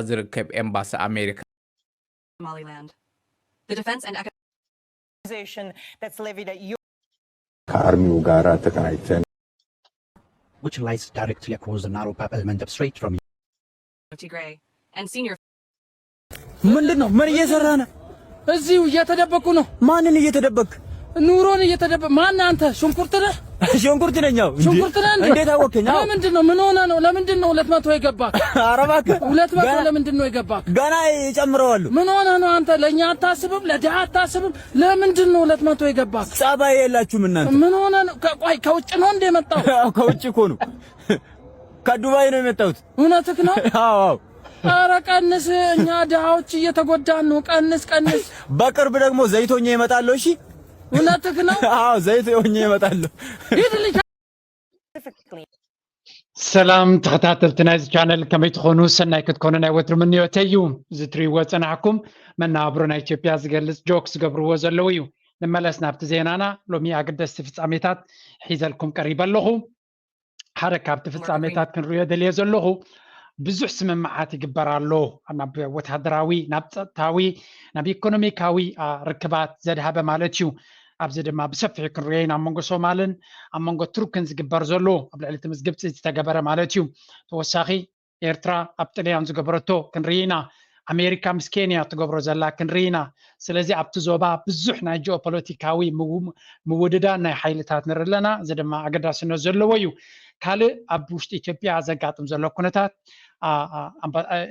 ዝርከብ ኤምባሲ ኣሜሪካ Somaliland. The defense and accusation that's levied at you. ከአርሚው ጋራ ተቀናጅተን which lies directly across the narrow Bab el-Mandeb Strait from Tigray and senior ምንድነው? ምን እየሰራ ነው? እዚሁ እየተደበቁ ነው። ማንን እየተደበቅ? ኑሮን እየተደበቅ። ማን አንተ? ሽንኩርት ነህ? ሽንኩርት ነኝ። ሽንኩርት ነህ? እንዴት አወከኝ? ምንድነው? ምን ሆነ ነው? ለምንድን ነው 200 የገባክ? ኧረ እባክህ 200 ለምንድን ነው የገባክ? ገና ይጨምረዋል። ምን ሆነ ነው አንተ? ለኛ አታስብም? ለድሃ አታስብም? ለምንድን ነው 200 የገባክ? ጸባይ የላችሁም እናንተ። ምን ሆነ ነው? ቆይ ከውጭ ነው እንደ የመጣው? ከውጭ እኮ ነው። ከዱባይ ነው የመጣሁት። እውነትህ ነው? አዎ። ኧረ ቀንስ፣ እኛ ድሃዎች እየተጎዳን ነው። ቀንስ። በቅርብ ደግሞ ዘይቶኛ ይመጣለሁ። እሺ እውነትህ ነው? አዎ ዘይቶኛ ይመጣለሁ። ሂድልኝ። ሰላም ተኸታተልቲ ናይዚ ቻነል ከመይ ትኾኑ ሰናይ ክትኮኑ ናይ ወትሪ ምንዮተ እዩ ዝትሪእዎ ፀናሕኩም መናብሮ ናይ ኢትዮጵያ ዝገልፅ ጆክ ዝገብርዎ ዘለዉ እዩ ንመለስ ናብቲ ዜናና ሎሚ ኣገደስቲ ፍጻሜታት ሒዘልኩም ቀሪበ ኣለኹ ሓደ ካብቲ ፍጻሜታት ክንሪኦ ደልየ ዘለኹ ብዙሕ ስምምዓት ይግበር ኣሎ ናብ ወታደራዊ ናብ ፀጥታዊ ናብ ኢኮኖሚካዊ ርክባት ዘድሃበ ማለት እዩ ኣብዚ ድማ ብሰፊሑ ክንሪኦ ኣብ መንጎ ሶማልን ኣብ መንጎ ቱርክን ዝግበር ዘሎ ኣብ ልዕሊ እቲ ምስ ግብፂ ዝተገበረ ማለት እዩ ተወሳኺ ኤርትራ ኣብ ጣልያን ዝገበረቶ ክንርኢ ኢና ኣሜሪካ ምስ ኬንያ ትገብሮ ዘላ ክንርኢ ኢና ስለዚ ኣብቲ ዞባ ብዙሕ ናይ ጂኦፖለቲካዊ ምውድዳን ናይ ሓይልታት ንርኢ ኣለና እዚ ድማ ኣገዳስነት ዘለዎ እዩ ካልእ ኣብ ውሽጢ ኢትዮጵያ ዘጋጥም ዘሎ ኩነታት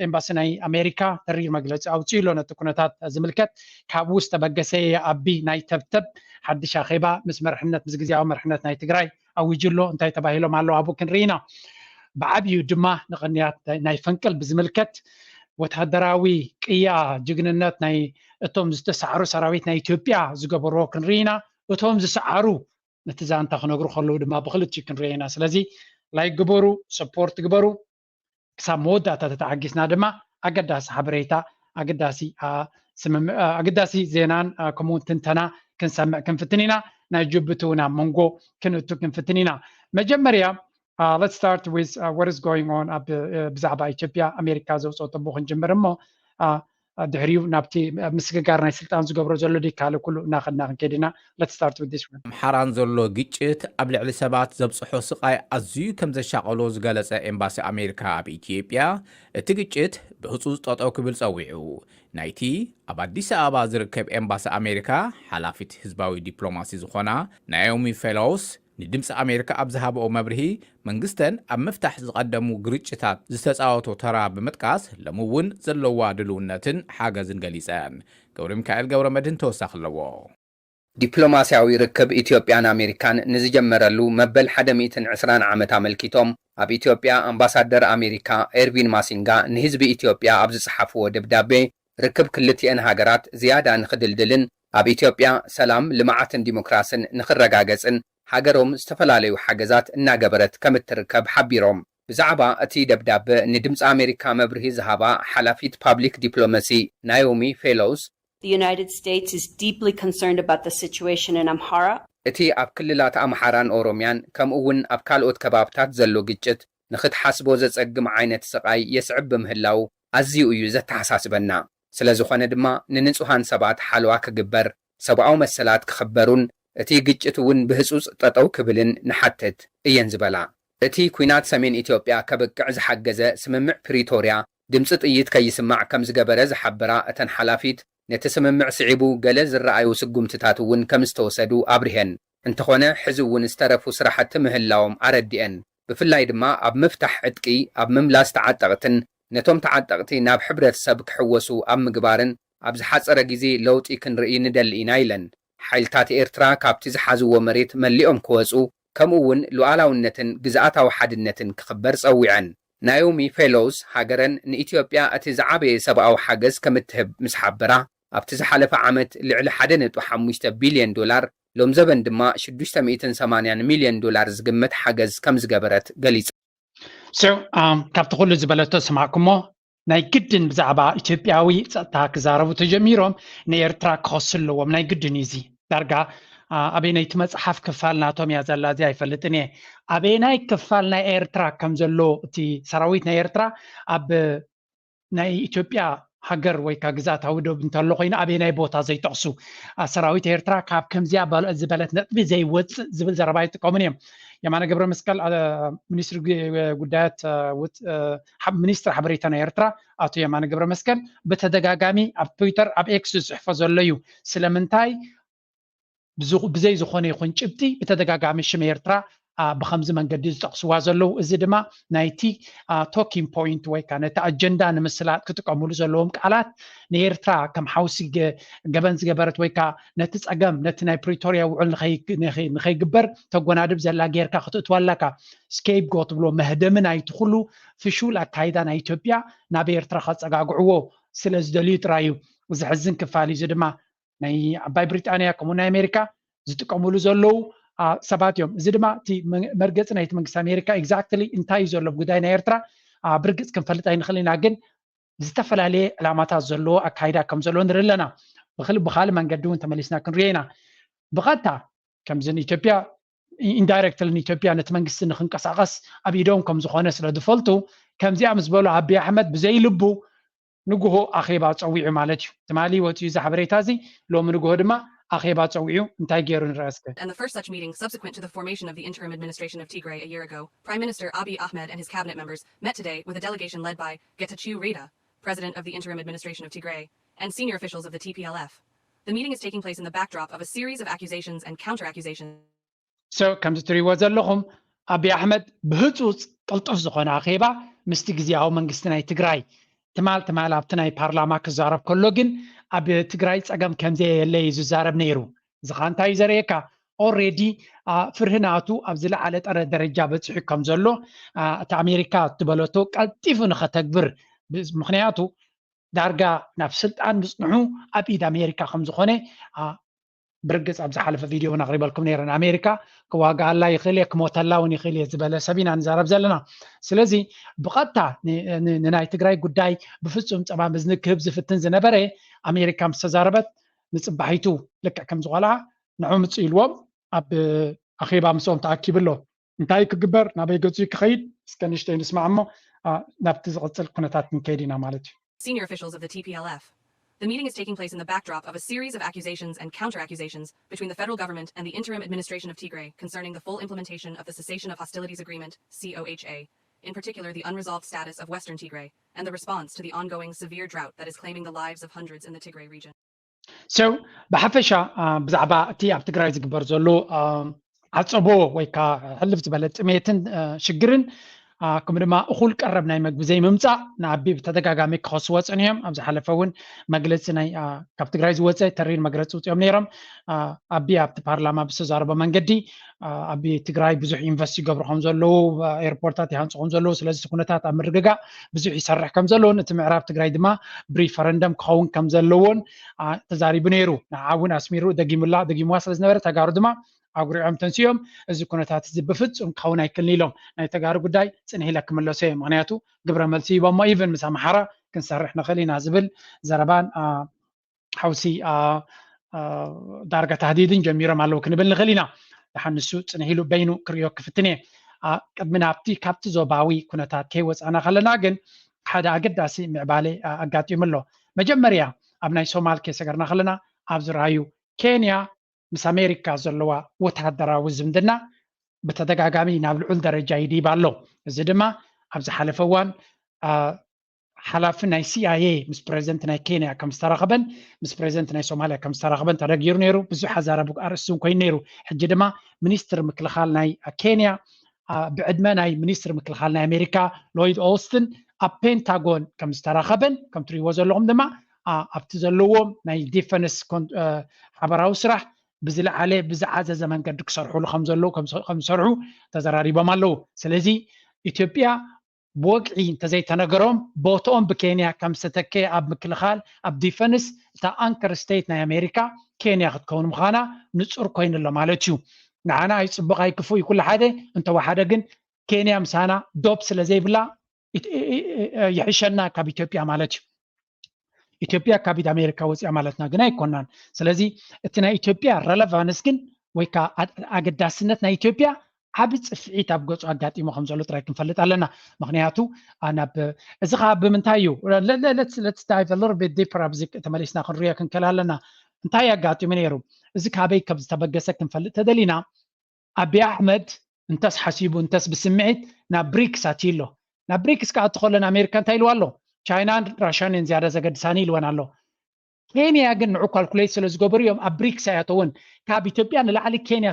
ኤምባሲ ናይ ኣሜሪካ ተሪር መግለፂ ኣውፅኡ ኣሎ ነቲ ኩነታት ዝምልከት ካብኡ ዝተበገሰ ኣቢ ናይ ተብተብ ሓድሽ ኣኼባ ምስ መርሕነት ምስ ግዝያዊ መርሕነት ናይ ትግራይ ኣውጅሎ እንታይ ተባሂሎም ኣለዉ ኣብኡ ክንርኢ ኢና ብዓብዩ ድማ ንቕንያት ናይ ፈንቅል ብዝምልከት ወታደራዊ ቅያ ጅግንነት ናይ እቶም ዝተሰዓሩ ሰራዊት ናይ ኢትዮጵያ ዝገበርዎ ክንርኢ ኢና እቶም ዝሰዓሩ ነቲ ዛንታ ክነግሩ ከለዉ ድማ ብክልቲኡ ክንርኢ ኢና ስለዚ ላይ ግበሩ ሰፖርት ግበሩ ክሳብ መወዳእታ ተተዓጊስና ድማ ኣገዳሲ ሓበሬታ ኣገዳሲ ዜናን ከምኡውን ትንተና ክንሰምዕ ክንፍትን ኢና ናይ ጅቡቲ እውን ኣብ መንጎ ክንእቱ ክንፍትን ኢና መጀመርያ let's start with what is going on ብዛዕባ ኢትዮጵያ ኣሜሪካ ዘውፅኦ ጥቡ ክንጅምር እሞ ድሕሪኡ ናብቲ ምስግጋር ናይ ስልጣን ዝገብሮ ዘሎ ዲካለ ኩሉ እናኸድና ክንከይድ ኢና let's start with this one ሓራን ዘሎ ግጭት ኣብ ልዕሊ ሰባት ዘብፅሖ ስቃይ ኣዝዩ ከም ዘሻቀሎ ዝገለጸ ኤምባሲ ኣሜሪካ ኣብ ኢትዮጵያ እቲ ግጭት ብህፁፅ ጠጠው ክብል ፀዊዑ ናይቲ ኣብ ኣዲስ ኣበባ ዝርከብ ኤምባሲ ኣሜሪካ ሓላፊት ህዝባዊ ዲፕሎማሲ ዝኾና ናኦሚ ፌሎውስ ንድምፂ ኣሜሪካ ኣብ ዝሃብኦ መብርሂ መንግስተን ኣብ ምፍታሕ ዝቐደሙ ግርጭታት ዝተፃወቶ ተራ ብምጥቃስ ሎሚ እውን ዘለዋ ድልውነትን ሓገዝን ገሊፀን ገብረ ሚካኤል ገብረ መድህን ተወሳኺ ኣለዎ ዲፕሎማስያዊ ርክብ ኢትዮጵያን ኣሜሪካን ንዝጀመረሉ መበል 120 ዓመት ኣመልኪቶም ኣብ ኢትዮጵያ ኣምባሳደር ኣሜሪካ ኤርቪን ማሲንጋ ንህዝቢ ኢትዮጵያ ኣብ ዝፅሓፍዎ ደብዳቤ ርክብ ክልቲአን ሃገራት ዝያዳ ንኽድልድልን ኣብ ኢትዮጵያ ሰላም ልምዓትን ዲሞክራስን ንኽረጋገፅን ሃገሮም ዝተፈላለዩ ሓገዛት እናገበረት ከም እትርከብ ሓቢሮም ብዛዕባ እቲ ደብዳቤ ንድምፂ ኣሜሪካ መብርሂ ዝሃባ ሓላፊት ፓብሊክ ዲፕሎማሲ ናኦሚ ፌሎውስ The United States is deeply concerned about the situation in Amhara. እቲ ኣብ ክልላት ኣምሓራን ኦሮምያን ከምኡውን ኣብ ካልኦት ከባብታት ዘሎ ግጭት ንኽትሓስቦ ዘጸግም ዓይነት ስቃይ የስዕብ ብምህላው ኣዝዩ እዩ ዘተሓሳስበና ስለ ዝኾነ ድማ ንንጹሃን ሰባት ሓልዋ ክግበር ሰብኣዊ መሰላት ክኽበሩን እቲ ግጭት እውን ብህፁፅ ጠጠው ክብልን ንሓትት እየን ዝበላ እቲ ኩናት ሰሜን ኢትዮጵያ ከበቅዕ ዝሓገዘ ስምምዕ ፕሪቶርያ ድምፂ ጥይት ከይስማዕ ከም ዝገበረ ዝሓበራ እተን ሓላፊት ነቲ ስምምዕ ስዒቡ ገለ ዝረኣዩ ስጉምትታት እውን ከም ዝተወሰዱ ኣብርሄን እንተኾነ ሕዚ እውን ዝተረፉ ስራሕቲ ምህላዎም ኣረዲአን ብፍላይ ድማ ኣብ ምፍታሕ ዕጥቂ ኣብ ምምላስ ተዓጠቕትን ነቶም ተዓጠቕቲ ናብ ሕብረተሰብ ክሕወሱ ኣብ ምግባርን ኣብ ዝሓፀረ ግዜ ለውጢ ክንርኢ ንደሊ ኢና ኢለን ሓይልታት ኤርትራ ካብቲ ዝሓዝዎ መሬት መሊኦም ክወፁ ከምኡ እውን ሉኣላውነትን ግዝኣታዊ ሓድነትን ክኽበር ፀዊዐን ናኦሚ ፌሎውስ ሃገረን ንኢትዮጵያ እቲ ዝዓበየ ሰብኣዊ ሓገዝ ከም እትህብ ምስ ሓበራ ኣብቲ ዝሓለፈ ዓመት ልዕሊ 1.5 ቢልዮን ዶላር ሎም ዘበን ድማ 680 ሚልዮን ዶላር ዝግመት ሓገዝ ከም ዝገበረት ገሊጹ ካብቲ ኩሉ ዝበለቶ ሰማዕኩሞ ናይ ግድን ብዛዕባ ኢትዮጵያዊ ፀጥታ ክዛረቡ ተጀሚሮም ንኤርትራ ክኸሱ ኣለዎም ናይ ግድን እዩ እዚ ዳርጋ ኣበየናይቲ መፅሓፍ ክፋል ናቶም እያ ዘላ እዚ ኣይፈልጥን እየ ኣበየናይ ክፋል ናይ ኤርትራ ከም ዘሎ እቲ ሰራዊት ናይ ኤርትራ ኣብ ናይ ኢትዮጵያ ሃገር ወይ ካ ግዛታዊ ደብ እንተሎ ኮይኑ ኣበየናይ ቦታ ዘይጠቕሱ ሰራዊት ኤርትራ ካብ ከምዚያ ዝበለት ነጥቢ ዘይወፅእ ዝብል ዘረባ ይጥቀሙን እዮም የማነ ገብረ መስቀል ሚኒስትር ጉዳያት ሚኒስትር ሓበሬታ ናይ ኤርትራ ኣቶ የማነ ገብረ መስቀል በተደጋጋሚ ኣብ ትዊተር ኣብ ኤክስ ዝፅሕፎ ዘሎ እዩ ስለምንታይ ብዘይ ዝኾነ ይኹን ጭብጢ በተደጋጋሚ ሽም ኤርትራ ብከምዚ መንገዲ ዝጠቕስዋ ዘለው እዚ ድማ ናይቲ ቶኪንግ ፖይንት ወይ ከዓ ነቲ ኣጀንዳ ንምስላጥ ክጥቀምሉ ዘለዎም ቃላት ንኤርትራ ከም ሓውሲ ገበን ዝገበረት ወይ ከዓ ነቲ ፀገም ነቲ ናይ ፕሪቶሪያ ውዕል ንኸይግበር ተጎናድብ ዘላ ጌርካ ክትእትዋ ኣለካ ስኬፕ ጎት ብሎ መህደሚ ናይቲ ኩሉ ፍሹል ኣካይዳ ናይ ኢትዮጵያ ናብ ኤርትራ ከፀጋግዕዎ ስለ ዝደልዩ ጥራይ እዩ ዝሕዝን ክፋል እዚ ድማ ናይ ዓባይ ብሪጣንያ ከምኡ ናይ ኣሜሪካ ዝጥቀምሉ ዘለው ሰባት እዮም እዚ ድማ እቲ መርገፂ ናይቲ መንግስቲ ኣሜሪካ ኤግዛክትሊ እንታይ እዩ ዘሎ ጉዳይ ናይ ኤርትራ ብርግፅ ክንፈልጥ ኣይንኽእል ኢና ግን ዝተፈላለየ ዕላማታት ዘለዎ ኣካይዳ ከም ዘለዎ ንርኢ ኣለና ብካልእ መንገዲ እውን ተመሊስና ክንሪኦ ኢና ብቐጥታ ከምዚ ንኢትዮጵያ ኢንዳይሬክትሊ ንኢትዮጵያ ነቲ መንግስቲ ንክንቀሳቀስ ኣብ ኢዶም ከም ዝኾነ ስለ ዝፈልጡ ከምዚኣ ምስ በሉ ኣብይ ኣሕመድ ብዘይ ልቡ ንጉሆ ኣኼባ ፀዊዑ ማለት እዩ ትማሊ ወፅኡ እዚ ሓበሬታ እዚ ሎሚ ንጉሆ ድማ ኣኼባ ፀዊዑ እንታይ ገይሩ ንርአ እስከ And the first such meeting subsequent to the formation of the interim administration of Tigray a year ago, Prime Minister Abiy Ahmed and his cabinet members met today with a delegation led by Getachew Reda, president of the interim administration of Tigray, and senior officials of the TPLF. The meeting is taking place in the backdrop of a series of accusations and counter-accusations. So ከምዚ ትሪእዎ ዘለኹም ኣቢይ ኣሕመድ ብህፁፅ ቅልጡፍ ዝኾነ ኣኼባ ምስቲ ግዝያዊ መንግስቲ ናይ ትግራይ ትማል ኣብቲ ናይ ፓርላማ ክዛረብ ከሎ ግን ኣብ ትግራይ ፀገም ከምዘየለ እዩ ዝዛረብ ነይሩ እዚ ኸ እንታይ እዩ ዘርእየካ ኦልሬዲ ፍርህናቱ ኣብ ዝለዓለ ጠረ ደረጃ በፂሑ ከም ዘሎ እቲ ኣሜሪካ እትበለቶ ቀልጢፉ ንኸተግብር ምክንያቱ ዳርጋ ናብ ስልጣን ምፅንሑ ኣብ ኢድ ኣሜሪካ ከም ዝኾነ ብርግፅ ኣብ ዝሓለፈ ቪድዮ እውን ኣቕሪበልኩም ነይረ ኣሜሪካ ክዋጋኣላ ይኽእል እየ ክሞተላ እውን ይኽእል እየ ዝበለ ሰብ ኢና ንዛረብ ዘለና ስለዚ ብቐጥታ ንናይ ትግራይ ጉዳይ ብፍፁም ፀባ ምዝኒ ክህብ ዝፍትን ዝነበረ ኣሜሪካ ምስ ተዛረበት ንፅባሒቱ ልክዕ ከም ዝቆልዓ ንዑ ምፅእ ኢልዎም ኣብ ኣኼባ ምስኦም ተኣኪብሎ እንታይ ክግበር ናበይ ገፁ ክኸይድ እስከ ንሽተይ ንስማዕ እሞ ናብቲ ዝቕፅል ኩነታት ክንከይድ ኢና ማለት እዩ Senior officials of the TPLF. The meeting is taking place in the backdrop of a series of accusations and counter-accusations between the federal government and the interim administration of Tigray concerning the full implementation of the Cessation of Hostilities Agreement, COHA, in particular the unresolved status of Western Tigray, and the response to the ongoing severe drought that is claiming the lives of hundreds in the Tigray region. So, ብሓፈሻ ብዛዕባ እቲ ኣብ ትግራይ ዝግበር ዘሎ ዓፀቦ ወይ ከዓ ሕልፍ ዝበለ ጥሜትን ሽግርን ከምኡ ድማ እኹል ቀረብ ናይ መግቢ ዘይምምፃእ ንኣቢ ብተደጋጋሚ ክኸስዎ ፀኒሖም ኣብ ዝሓለፈ እውን መግለፂ ናይ ካብ ትግራይ ዝወፀ ተሪር መግለፂ ውፅኦም ነይሮም ኣቢ ኣብቲ ፓርላማ ብዝተዛረበ መንገዲ ኣቢ ትግራይ ብዙሕ ኢንቨስት ይገብሩ ከም ዘለዉ ኤርፖርታት ይሃንፁ ከም ዘለዉ ስለዚ ኩነታት ኣብ ምርግጋእ ብዙሕ ይሰርሕ ከም ዘለዎን እቲ ምዕራብ ትግራይ ድማ ብሪፈረንደም ክኸውን ከም ዘለዎን ተዛሪቡ ነይሩ ንዓ እውን ኣስሚሩ ደጊሙዋ ስለ ዝነበረ ተጋሩ ድማ ኣጉሪዖም ተንስዮም እዚ ኩነታት እዚ ብፍፁም ክኸውን ኣይክእልን ኢሎም ናይ ተጋሩ ጉዳይ ፅንሒ ኢለ ክምለሶ እየ ምክንያቱ ግብረ መልሲ ሂቦሞ ኢቨን ምስ ኣምሓራ ክንሰርሕ ንኽእል ኢና ዝብል ዘረባን ሓውሲ ዳርጋ ተህዲድን ጀሚሮም ኣለዉ ክንብል ንኽእል ኢና ድሓን ንሱ ፅንሒ ኢሉ በይኑ ክሪኦ ክፍትን እየ ቅድሚ ናብቲ ካብቲ ዞባዊ ኩነታት ከይወፃና ከለና ግን ሓደ ኣገዳሲ ምዕባለ ኣጋጢሙ ኣሎ መጀመርያ ኣብ ናይ ሶማል ከሰገርና ከለና ኣብ ዝረኣዩ ኬንያ ምስ ኣሜሪካ ዘለዋ ወታደራዊ ዝምድና ብተደጋጋሚ ናብ ልዑል ደረጃ ይዲብ ኣሎ እዚ ድማ ኣብ ዝሓለፈ እዋን ሓላፊ ናይ CIA ምስ ፕሬዚደንት ናይ ኬንያ ከም ዝተራኸበን ምስ ፕሬዚደንት ናይ ሶማልያ ከም ዝተራኸበን ተረጊሩ ነይሩ ብዙሕ ኣዛረቡ ኣርእስቲ ኮይኑ ነይሩ ሕጂ ድማ ሚኒስትር ምክልኻል ናይ ኬንያ ብዕድመ ናይ ሚኒስትር ምክልኻል ናይ ኣሜሪካ ሎይድ ኦስትን ኣብ ፔንታጎን ከም ዝተራኸበን ከም ትሪእዎ ዘለኹም ድማ ኣብቲ ዘለዎም ናይ ዲፈንስ ሓበራዊ ስራሕ ብዝለዓለ ብዝዓዘዘ መንገዲ ክሰርሕሉ ከም ዘለዉ ከም ዝሰርሑ ተዘራሪቦም ኣለዉ ስለዚ ኢትዮጵያ ብወግዒ እንተዘይተነገሮም ቦትኦም ብኬንያ ከም ዝተተከየ ኣብ ምክልኻል ኣብ ዲፈንስ እታ ኣንከር ስቴት ናይ ኣሜሪካ ኬንያ ክትከውን ምዃና ንፁር ኮይኑ ኣሎ ማለት እዩ ንዓና ኣይፅቡቕ ኣይክፉእ ኩሉ ሓደ እንተወሓደ ግን ኬንያ ምሳና ዶብ ስለ ዘይብላ ይሕሸና ካብ ኢትዮጵያ ማለት እዩ ኢትዮጵያ ካብ ኢድ ኣሜሪካ ወፂያ ማለትና ግን ኣይኮናን ስለዚ እቲ ናይ ኢትዮጵያ ረለቫንስ ግን ወይ ከዓ ኣገዳስነት ናይ ኢትዮጵያ ዓብ ፅፍዒት ኣብ ገፁ ኣጋጢሞ ከም ዘሎ ጥራይ ክንፈልጥ ኣለና ምክንያቱ ናብ እዚ ከዓ ብምንታይ እዩ let's dive a little bit deeper ኣብዚ ተመሊስና ክንሪኦ ክንከል ኣለና እንታይ ኣጋጢሙ ነይሩ እዚ ካበይ ከም ዝተበገሰ ክንፈልጥ ተደሊና ኣብይ ኣሕመድ እንተስ ሓሲቡ እንተስ ብስምዒት ናብ ብሪክስ ኣትይሎ ናብ ብሪክስ ከዓ እትኸለን ኣሜሪካ እንታይ ኢልዋ ኣሎ ቻይናን ራሽያን ዝያዳ ዘገድሳኒ ኢልወን ኣሎ ኬንያ ግን ንዑ ካልኩሌት ስለ ዝገበሩ እዮም ኣብ ብሪክስ ኣያተውን ካብ ኢትዮጵያ ንላዕሊ ኬንያ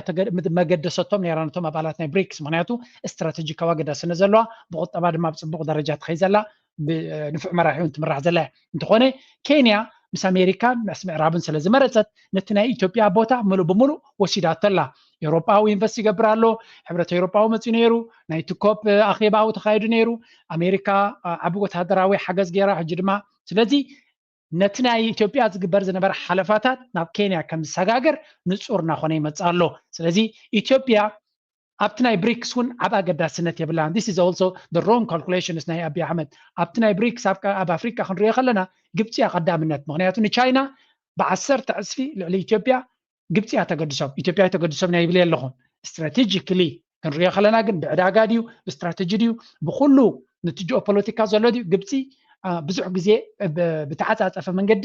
መገደሰቶም ነይራ ነቶም ኣባላት ናይ ብሪክስ ምክንያቱ እስትራቴጂካዊ ኣገዳስነት ዘለዋ ብቁጠባ ድማ ብፅቡቅ ደረጃ ትኸይ ዘላ ንፍዕ መራሒውን ትምራሕ ዘላ እንትኾነ ኬንያ ምስ ኣሜሪካን ምስ ምዕራብን ስለ ዝመረፀት ነቲ ናይ ኢትዮጵያ ቦታ ሙሉእ ብሙሉእ ወሲዳቶላ ኤውሮጳዊ ኢንቨስት ይገብር ኣሎ ሕብረት ኤውሮጳዊ መፅኡ ነይሩ ናይቲ ኮፕ ኣኼባዊ ተኻይዱ ነይሩ ኣሜሪካ ዓብ ወታደራዊ ሓገዝ ገይራ ሕጂ ድማ ስለዚ ነቲ ናይ ኢትዮጵያ ዝግበር ዝነበረ ሓለፋታት ናብ ኬንያ ከም ዝሰጋገር ንጹር እናኾነ ይመፅእ ኣሎ ስለዚ ኢትዮጵያ ኣብቲ ናይ ብሪክስ እውን ዓብ ኣገዳስነት የብላን this is also the wrong calculations ናይ ኣብይ ኣሕመድ ኣብቲ ናይ ብሪክስ ኣብ ኣፍሪካ ክንሪኦ ከለና ግብፂ ቀዳምነት ምክንያቱ ንቻይና ብ10 ዕስፊ ልዕሊ ኢትዮጵያ ግብፂ ተገድሶም ኢትዮጵያ ተገድሶም ናይ ይብል ኣለኹም ስትራቴጂካሊ ክንሪኦ ከለና ግን ብዕዳጋ ድዩ ብስትራቴጂ ድዩ ብኩሉ ነቲ ጂኦፖለቲካ ዘሎ ድዩ ግብፂ ብዙሕ ግዜ ብተዓፃፀፈ መንገዲ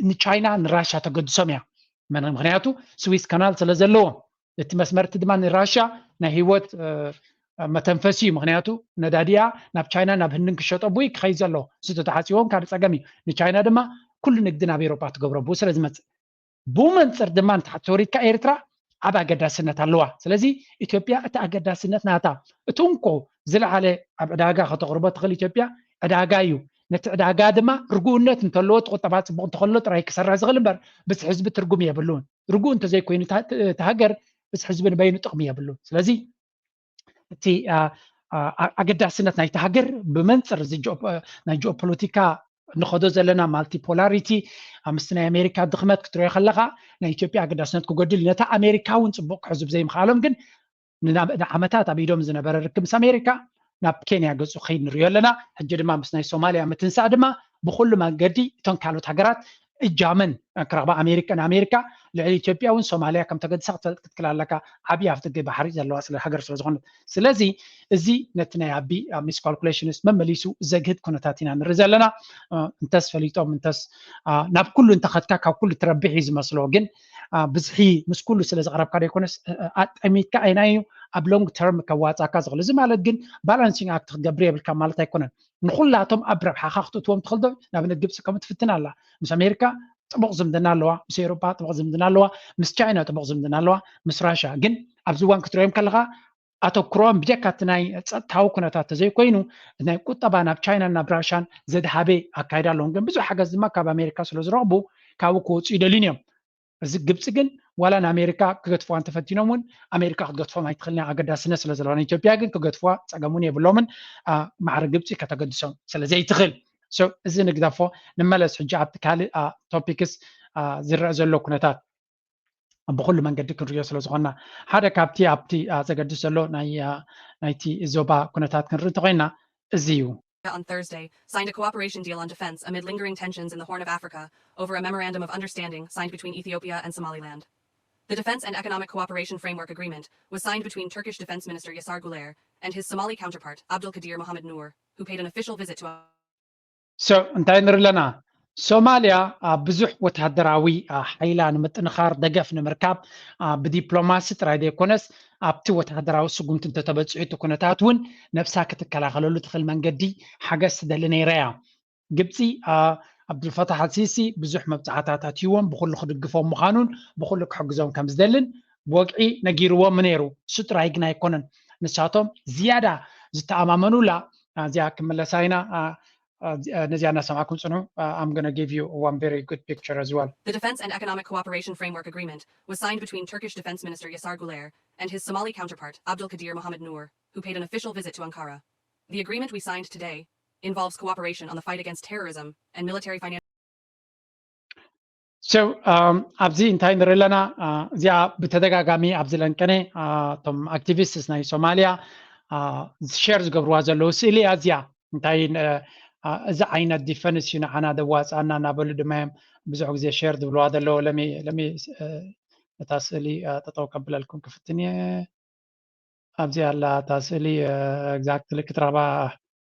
ንቻይና ንራሽያ ተገድሶም እያ ምክንያቱ ስዊስ ካናል ስለ ዘለዎም እቲ መስመርቲ ድማ ንራሽያ ናይ ህይወት መተንፈሲ ምክንያቱ ነዳድያ ናብ ቻይና ናብ ህንድን ክሸጦ ቡይ ክኸይ ዘሎ ዝተተሓፂቦም ካብ ፀገም እዩ ንቻይና ድማ ኩሉ ንግዲ ናብ ኤውሮጳ ትገብሮ ብኡ ስለ ዝመፅእ ብመንፅር ድማ ንታሕተወሪድካ ኤርትራ ዓብ ኣገዳስነት ኣለዋ ስለዚ ኢትዮጵያ እቲ ኣገዳስነት ናታ እቲ እንኮ ዝለዓለ ኣብ ዕዳጋ ከተቕርቦ ትኽእል ኢትዮጵያ ዕዳጋ እዩ ነቲ ዕዳጋ ድማ ርጉእነት እንተለዎ ቁጠባ ፅቡቅ እንተኸሎ ጥራይ ክሰርሕ ዝኽእል እምበር ብስ ህዝቢ ትርጉም የብሉን ርጉእ እንተዘይኮይኑ ተሃገር ብስ ህዝቢ ንበይኑ ጥቕሚ የብሉን ስለዚ እቲ ኣገዳስነት ናይቲ ሃገር ብመንፅር ናይ ጂኦፖለቲካ ንኸዶ ዘለና ማልቲፖላሪቲ ምስቲ ናይ ኣሜሪካ ድኽመት ክትሪኦ ከለካ ናይ ኢትዮጵያ ኣገዳስነት ክጎድል ነታ ኣሜሪካ እውን ፅቡቅ ክሕዝብ ዘይምኽኣሎም ግን ንዓመታት ኣብ ኢዶም ዝነበረ ርክብ ምስ ኣሜሪካ ናብ ኬንያ ገፁ ከይድ ንሪኦ ኣለና ሕጂ ድማ ምስ ናይ ሶማልያ ምትንሳእ ድማ ብኩሉ መንገዲ እቶም ካልኦት ሃገራት እጃመን ክረኽባ ኣሜሪካ ልዕሊ ኢትዮጵያ እውን ሶማልያ ከም ተገድሳ ክትክል ኣለካ ዓብይ ኣፍደገ ባሕሪ ዘለዋ ስለ ሃገር ስለ ዝኾነት ስለዚ እዚ ነቲ ናይ ኣቢ ሚስ ካልኩሌሽንስ መመሊሱ ዘግህድ ኩነታት ኢና ንርኢ ዘለና እንተስ ፈሊጦም እንተስ ናብ ኩሉ እንተኸድካ ካብ ኩሉ ትረቢሕ እዩ ዝመስሎ ግን ብዝሒ ምስ ኩሉ ስለ ዝቐረብካ ደይኮነስ ኣጠሚትካ ኣይናዩ ኣብ ሎንግ ተርም ከዋፃካ ዝኽእል እዚ ማለት ግን ባላንሲንግ ኣክት ክትገብር የብልካ ማለት ኣይኮነን ንኩላቶም ኣብ ረብሓኻ ክትእትዎም ትኽእል ዶ ንኣብነት ግብፂ ከምኡ ትፍትን ኣላ ምስ ኣሜሪካ ጥቡቅ ዝምድና ኣለዋ ምስ ኤውሮጳ ጥቡቅ ዝምድና ኣለዋ ምስ ቻይና ጥቡቅ ዝምድና ኣለዋ ምስ ራሽያ ግን ኣብዚ እዋን ክትሪኦም ከለካ ኣተኩሮም ብጀካ እቲ ናይ ፀጥታዊ ኩነታት ተዘይኮይኑ ናይ ቁጠባ ናብ ቻይና ናብ ራሽያን ዘድሃበ ኣካይዳ ኣለዎም ግን ብዙሕ ሓገዝ ድማ ካብ ኣሜሪካ ስለ ዝረኽቡ ካብኡ ክወፁ ይደልዩን እዮም እዚ ግብፂ ግን ዋላ ንኣሜሪካ ክገድፍዋ እንተፈቲኖም እውን ኣሜሪካ ክትገድፎም ኣይትኽእልን ኣገዳስነት ስለ ዘለዋ ኢትዮጵያ ግን ክገድፍዋ ፀገሙን የብሎምን ማዕረ ግብፂ ከተገድሶም ስለዘይትኽእል እዚ ንግደፎ ንመለስ ሕጂ ኣብቲ ካልእ ቶፒክስ ዝረአ ዘሎ ኩነታት ብኩሉ መንገዲ ክንሪኦ ስለ ዝኾንና ሓደ ካብቲ ኣብቲ ዘገድስ ዘሎ ናይቲ ዞባ ኩነታት ክንርኢ እንተኮይንና እዚ እዩ on Thursday, signed a cooperation deal on defense amid lingering tensions in the Horn of Africa over a memorandum of understanding signed between Ethiopia and Somaliland. The Defense and Economic Cooperation Framework Agreement was signed between Turkish Defense Minister Yasar Guler and his Somali counterpart, Abdul Qadir Mohammed Noor, who paid an official visit to እንታይ ንርኢ ኣለና ሶማልያ ብዙሕ ወታደራዊ ሓይላ ንምጥንኻር ደገፍ ንምርካብ ብዲፕሎማሲ ጥራይ ዘይኮነስ ኣብቲ ወታደራዊ ስጉምቲ እንተተበፅሑ እቲ ኩነታት እውን ነብሳ ክትከላኸለሉ ትኽእል መንገዲ ሓገዝ ትደሊ ነይራ እያ ግብፂ ዓብዱልፈታሕ አልሲሲ ብዙሕ መብፃዕታት ኣትይዎም ብኩሉ ክድግፎም ምዃኑን ብኩሉ ክሕግዞም ከም ዝደልን ብወግዒ ነጊርዎም ነይሩ እሱ ጥራይ ግን ኣይኮነን ንሳቶም ዝያዳ ዝተኣማመኑላ እዚኣ ክምለሳ ኢና I'm going to give you one very good picture as well. The Defense and Economic Cooperation Framework Agreement was signed between Turkish Defense Minister Yasar Guler and his Somali counterpart, Abdul Qadir Mohammed Noor, who paid an official visit to Ankara. The agreement we signed today involves cooperation on the fight against terrorism and military financial. So, ኣብዚ እንታይ ንርኢ ኣለና እዚኣ ብተደጋጋሚ ኣብዚ ለንቀነ እቶም ኣክቲቪስትስ ናይ ሶማልያ ሼር ዝገብርዋ ዘለዉ ስእሊ እያ እዚኣ እንታይ እዚ ዓይነት ዲፈንስ እዩ ንዓና ደዋፃና እናበሉ ድማ እዮም ብዙሕ ግዜ ሼር ዝብልዋ ዘለዎ ለሚ እታ ስእሊ ጠጠው ከብለልኩም ክፍትን እየ أبزي على تاسلي exactly كترابا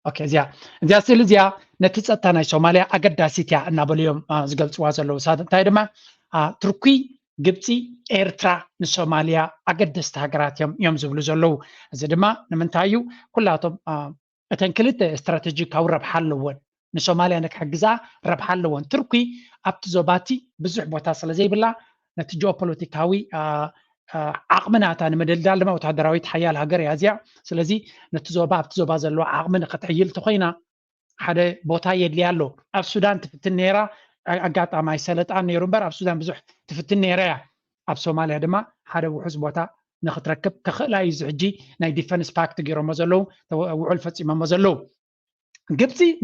أوكي زيا سيل زيا نتيجة سوماليا أقدر سيتيا نابليوم زقل سوازلو ساد تايدما تركي جبتي إيرترا نسوماليا أقدر استهجرات يوم زبلو زلو زدما نمنتايو كلاتهم أتنكلت استراتيجيك أو ربح اللون نسوماليا إنك حجزا ربح اللون تركي أبتزوباتي بزح بوتاصل زي بالله نتيجة بوليتيكاوي عقمنا نمدلدال دما وتحدراويت حيال هاجر يازيع سلازي نتزوبا بتزوبا زلو عقمنا قطعيل تخينا حدا بوتا يدليالو اف سودان تفتن نيرا اقاطع ماي سلطان نيرو مبر اف سودان بزح تفتن نيرا اف سوماليا دما حدا وحوس بوتا نختركب كخلا يزعجي ناي ديفنس باكت غيرو مزلو وعل فصيمه مزلو قبتي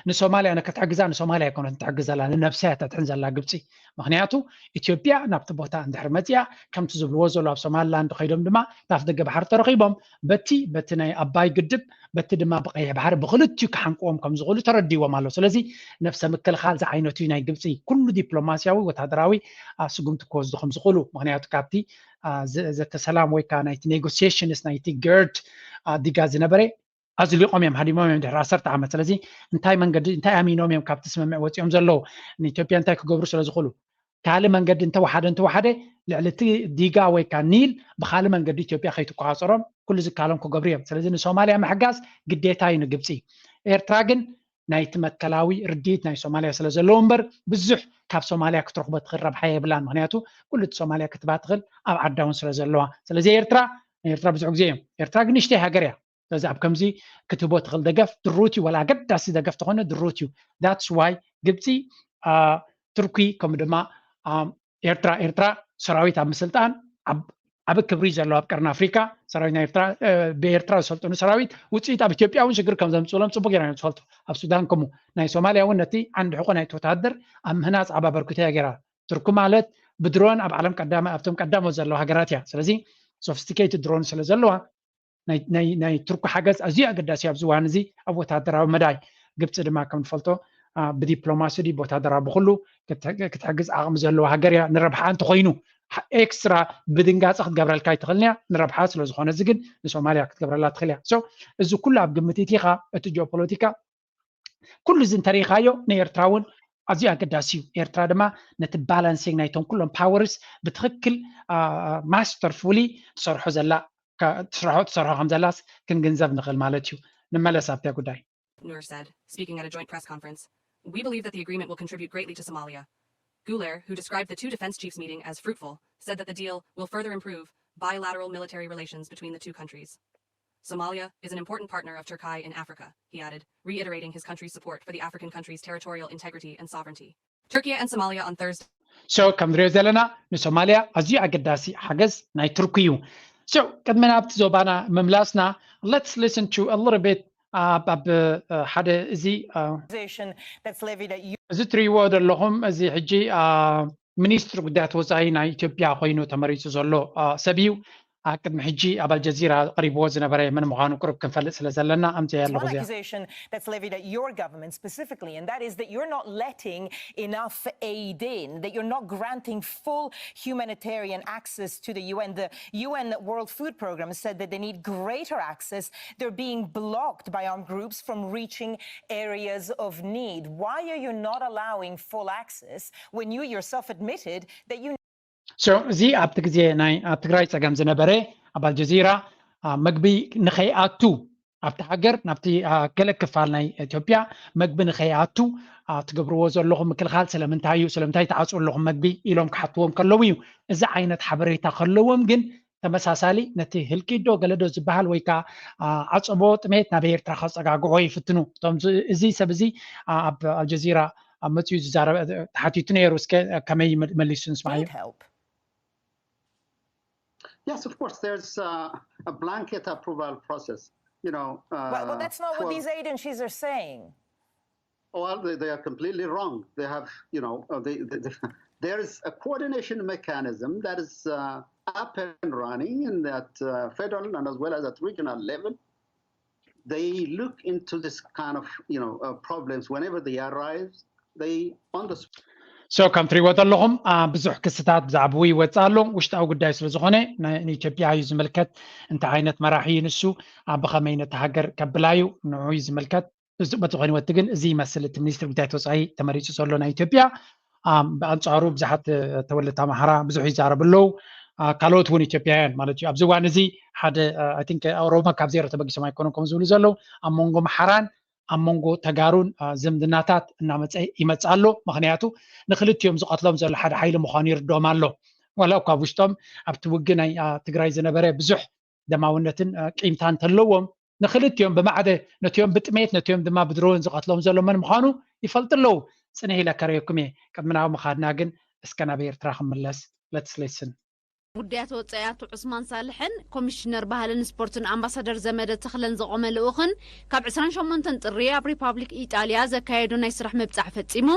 نسوماليا انا كتعجزا نسوماليا كونت تعجزا لها نفسها تتنزل لها قبتي مخنياتو اثيوبيا نابت بوتا اندحر متيا كم تزبلو زلو اب سوماليلاند خيدوم دما تاف دغ بحر ترخيبهم بتي ناي اباي قدب بتي دما بقيه بحر بخلتو كحنقوم كم زغلو ترديوا مالو سلازي نفس مكلخال ز عينتو ناي قبتي كل دبلوماسياوي وتهدراوي سقمت كوز دخم زغلو مخنياتو كابتي زت سلام وي كان نايت نيغوسيشنز نايت جيرت ديغاز نبري أزلي قوميم هاديموم ده راسرت عمل سلازي انتاي منقد انتاي امينوم يوم كابت اسمع وصيوم زلو نيتوبيا انتاي كغبرو سلازخلو كاله منقد انت واحد لعلتي ديغا وي كان نيل بخاله منقد اثيوبيا خيتو قاصرم كل زكالهم كغبريم سلازي سوماليا محجاز قديتاي نغبصي ايرتراغن نايت متكلاوي رديت ناي سوماليا سلازلو امبر بزح كاب سوماليا كترخ بتخرب حي بلان مخنياتو كل سوماليا كتباتغل اب عداون سلازلوها سلازي ايرترا بزح غزيم ايرترا نشتي هاجريا تزعب كمزي كتبوت غل دقف دروتي ولا قد داسي دقف تخونه دروتي that's why قبتي تركي كم دما إيرترا سراويت عم سلطان عب كبري زلوا بقرن أفريقيا سراوينا إيرترا بإيرترا سلطان سراويت وتصيت عب إثيوبيا ونشجر كم زم سولم صبغ يعني سلطة عب السودان كمو ناي سوماليا ونتي عند حقوق ناي تتهدر أم هناس عب بركتها جرا تركو مالت بدرون عب عالم قدامه أفتم قدامه زلوا هجراتها سلزي sophisticated drone سلزلوا ناي تركو حاجز ازيا قداسي ابزوان زي ابو تادراو مداي قبت دما كم فلتو بديبلوماسي دي بوتادرا بخلو كتحجز اغم زلو هاجريا نربحان تخينو اكسترا بدنقاص اخد قبر الكاي تخلنيا نربحا سلو زخونه زغن لسوماليا كتقبر لا تخليا سو ازو كله بقمتيتيخا اتجو بوليتيكا كل زين تاريخايو نيرتراون ازيا قداسيو ايرترا دما نت بالانسينغ نايتون كلهم باورز بتخكل ماستر فولي تصرحو زلا تصرحو حمزلاس كن جنزب نقل مالتيو نملس ابتا غداي Nur said, speaking at a joint press conference, "We believe that the agreement will contribute greatly to Somalia." Guler, who described the two defense chiefs meeting as fruitful, said that the deal will further improve bilateral military relations between the two countries. Somalia is an important partner of Turkey in Africa, he added, reiterating his country's support for the African country's territorial integrity and sovereignty. Turkey and Somalia on Thursday. So كم ريزلنا نسوماليا ازيا قداسي حجز ناي تركيو. So كدمنا بتزوبانا مملاسنا let's listen to a little bit حدا زي زي تريوود لهم زي حجي منيستر قدات وزاينا إثيوبيا خوينو تمريس زلو سبيو قد حجي ابل جزيره قريب وزن بري من مغانو قرب كنفلس لزلنا امتي يلا غزيا accusation that's levied at your government specifically, and that is that you're not letting enough aid in, that you're not granting full humanitarian access to the UN. The UN World Food Programme said that they need greater access. They're being blocked by armed groups from reaching areas of need. Why are you not allowing full access when you yourself admitted that you So زي أبتكزي ناي أبتكراي سجام زنبرة أبال جزيرة مقبي نخياتو أبتحجر نبتي كل كفالنا إثيوبيا مقبي نخياتو تقبروا وزر لهم كل خال سلمتاي تعصوا لهم مقبي إلهم كحطوهم كلويو إذا عينت حبريتا خلوهم جن تمساسالي نتي هلكيدو قلدو زبحال ويكا عصبوت ميت نبير ترخص أقاقوي فتنو توم زي سبزي أب الجزيرة متيو زارة حتى تنيروس كمي مليسنس معي. Yes, of course. There's a blanket approval process. You know. Well, that's not what these agencies are saying. Well, they are completely wrong. They have, you know, there is a coordination mechanism that is up and running in that federal and as well as at regional level. They look into this kind of, you know, problems whenever they arise. They on the ከም ትሪእዎ ዘለኹም ብዙሕ ክስታት ብዛዕባ ይወፅእ ኣሎ ውሽጣዊ ጉዳይ ስለ ዝኾነ ንኢትዮጵያ እዩ ዝምልከት እንታይ ዓይነት መራሒ ንሱ ብኸመይ ነቲ ሃገር ከብላዩ ንዑ እዩ ዝምልከት በቲ ኮይኑወቲ ግን እዚ ይመስል እቲ ሚኒስትሪ ጉዳያት ወፃኢ ተመሪፁ ዘሎ ናይ ኢትዮጵያ ብኣንጻሩ ብዙሓት ተወለድቲ ኣምሓራ ብዙሕ ይዛረብ ኣለዉ ካልኦት እውን ኢትዮጵያውያን ማለት እዩ ኣብዚ እዋን እዚ ሓደ ኣይ ቲንክ ኦሮሞ ካብ ዜሮ ተበጊሶም ኣይኮኑን ከም ዝብሉ ዘለዉ ኣብ መንጎ ኣምሓራን ኣብ መንጎ ተጋሩን ዝምድናታት እናመፀ ይመፅእ ኣሎ ምክንያቱ ንክልቲኦም ዝቀትሎም ዘሎ ሓደ ሓይሊ ምዃኑ ይርድኦም ኣሎ ዋላ እኳ ኣብ ውሽጦም ኣብቲ ውግ ናይ ትግራይ ዝነበረ ብዙሕ ደማውነትን ቂምታን እንተለዎም ንክልቲኦም ብማዕደ ነቲኦም ብጥሜት ነቲኦም ድማ ብድሮን ዝቀትሎም ዘሎ መን ምዃኑ ይፈልጥ ኣለዉ ፅንሕ ኢለ ከረየኩም እየ ቅድሚ ናብ ምኻድና ግን እስከ ናብ ኤርትራ ክምለስ ለትስለይስን ጉዳያት ወፃኢ አቶ ዑስማን ሳልሕን ኮሚሽነር ባህልን ስፖርትን ኣምባሳደር ዘመደ ተኽለን ዘቆመ ልኡኽን ካብ 28 ጥሪ ኣብ ሪፓብሊክ ኢጣልያ ዘካየዱ ናይ ስራሕ ምብፃሕ ፈፂሙ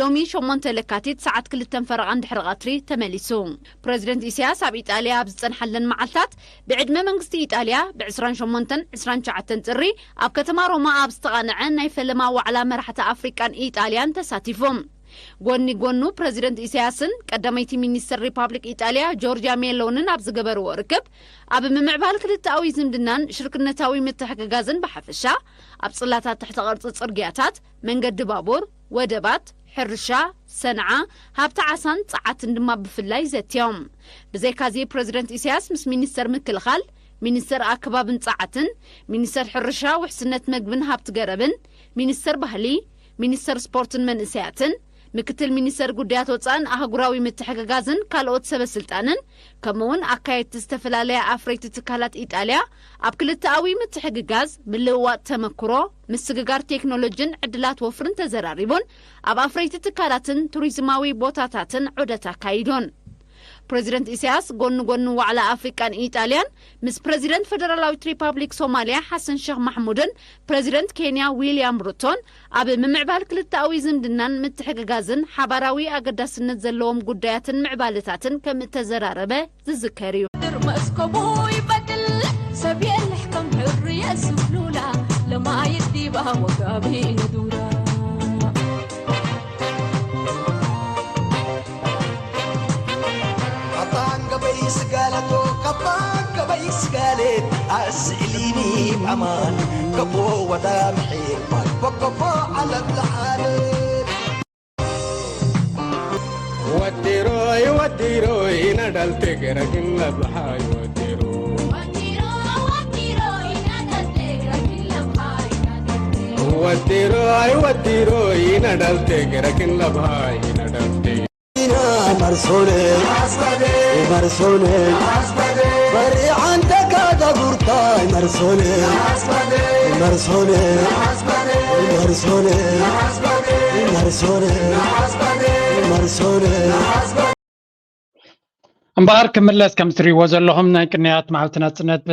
ሎሚ 8 ለካቲት ሰዓት 2 ፈረቓን ድሕሪ ቀትሪ ተመሊሱ ፕሬዚደንት ኢሳያስ ኣብ ኢጣልያ ኣብ ዝፀንሐለን መዓልታት ብዕድመ መንግስቲ ኢጣልያ ብ28 29 ጥሪ ኣብ ከተማ ሮማ ኣብ ዝተቓንዐ ናይ ፈለማ ዋዕላ መራሕቲ ኣፍሪቃን ኢጣልያን ተሳቲፎም ጎኒ ጎኑ ፕሬዚደንት ኢሳያስን ቀዳመይቲ ሚኒስትር ሪፓብሊክ ኢጣልያ ጆርጂያ ሜሎንን ኣብ ዝገበርዎ ርክብ ኣብ ምምዕባል ክልተኣዊ ዝምድናን ሽርክነታዊ ምትሕግጋዝን ብሓፈሻ ኣብ ጽላታት ትሕቲ ቅርፂ ጽርግያታት መንገዲ ባቡር ወደባት ሕርሻ ሰንዓ ሃብቲ ዓሳን ፀዓትን ድማ ብፍላይ ዘትዮም ብዘይካዚ ፕሬዚደንት ኢሳያስ ምስ ሚኒስትር ምክልኻል ሚኒስትር ኣከባብን ፀዓትን ሚኒስትር ሕርሻ ውሕስነት መግብን ሃብቲ ገረብን ሚኒስትር ባህሊ ሚኒስትር ስፖርትን መንእሰያትን ምክትል ሚኒስትር ጉዳያት ወፃኢን ኣህጉራዊ ምትሕግጋዝን ካልኦት ሰበስልጣንን ከምኡውን ኣካየድቲ ዝተፈላለየ ኣፍረይቲ ትካላት ኢጣልያ ኣብ ክልተኣዊ ምትሕግጋዝ ምልውዋጥ ተመክሮ ምስግጋር ቴክኖሎጅን ዕድላት ወፍርን ተዘራሪቦን ኣብ ኣፍረይቲ ትካላትን ቱሪዝማዊ ቦታታትን ዑደት ኣካይዶን ፕሬዚደንት ኢሳያስ ጎኑ ጎኑ ዋዕላ ኣፍሪቃን ኢጣልያን ምስ ፕሬዚደንት ፌደራላዊት ሪፓብሊክ ሶማሊያ ሓሰን ሼክ ማሕሙድን ፕሬዚደንት ኬንያ ዊልያም ሩቶን ኣብ ምምዕባል ክልተኣዊ ዝምድናን ምትሕግጋዝን ሓባራዊ ኣገዳስነት ዘለዎም ጉዳያትን ምዕባለታትን ከም ተዘራረበ ዝዝከር እዩ መስከቡ ይበድል ሰብ የልሕ ከም ሕርየ ስብሉላ ለማ ይዲባ ወጋቢ ንዱራ سقالتو كبان كباي سقالت أسئليني بأمان كبو ودامحي وكبو على الحالات وديروي وديروي ندل تقرق اللبحاي وديروي وديروي وديروي ندل تقرق اللبحاي ندل تقرق مرسولي مرسولي بري عندك دبرتاي مرسولي مرسولي مرسولي مرسولي مرسولي امبار كملس كم تريو زلهم ناي قنيات معلتنا صنت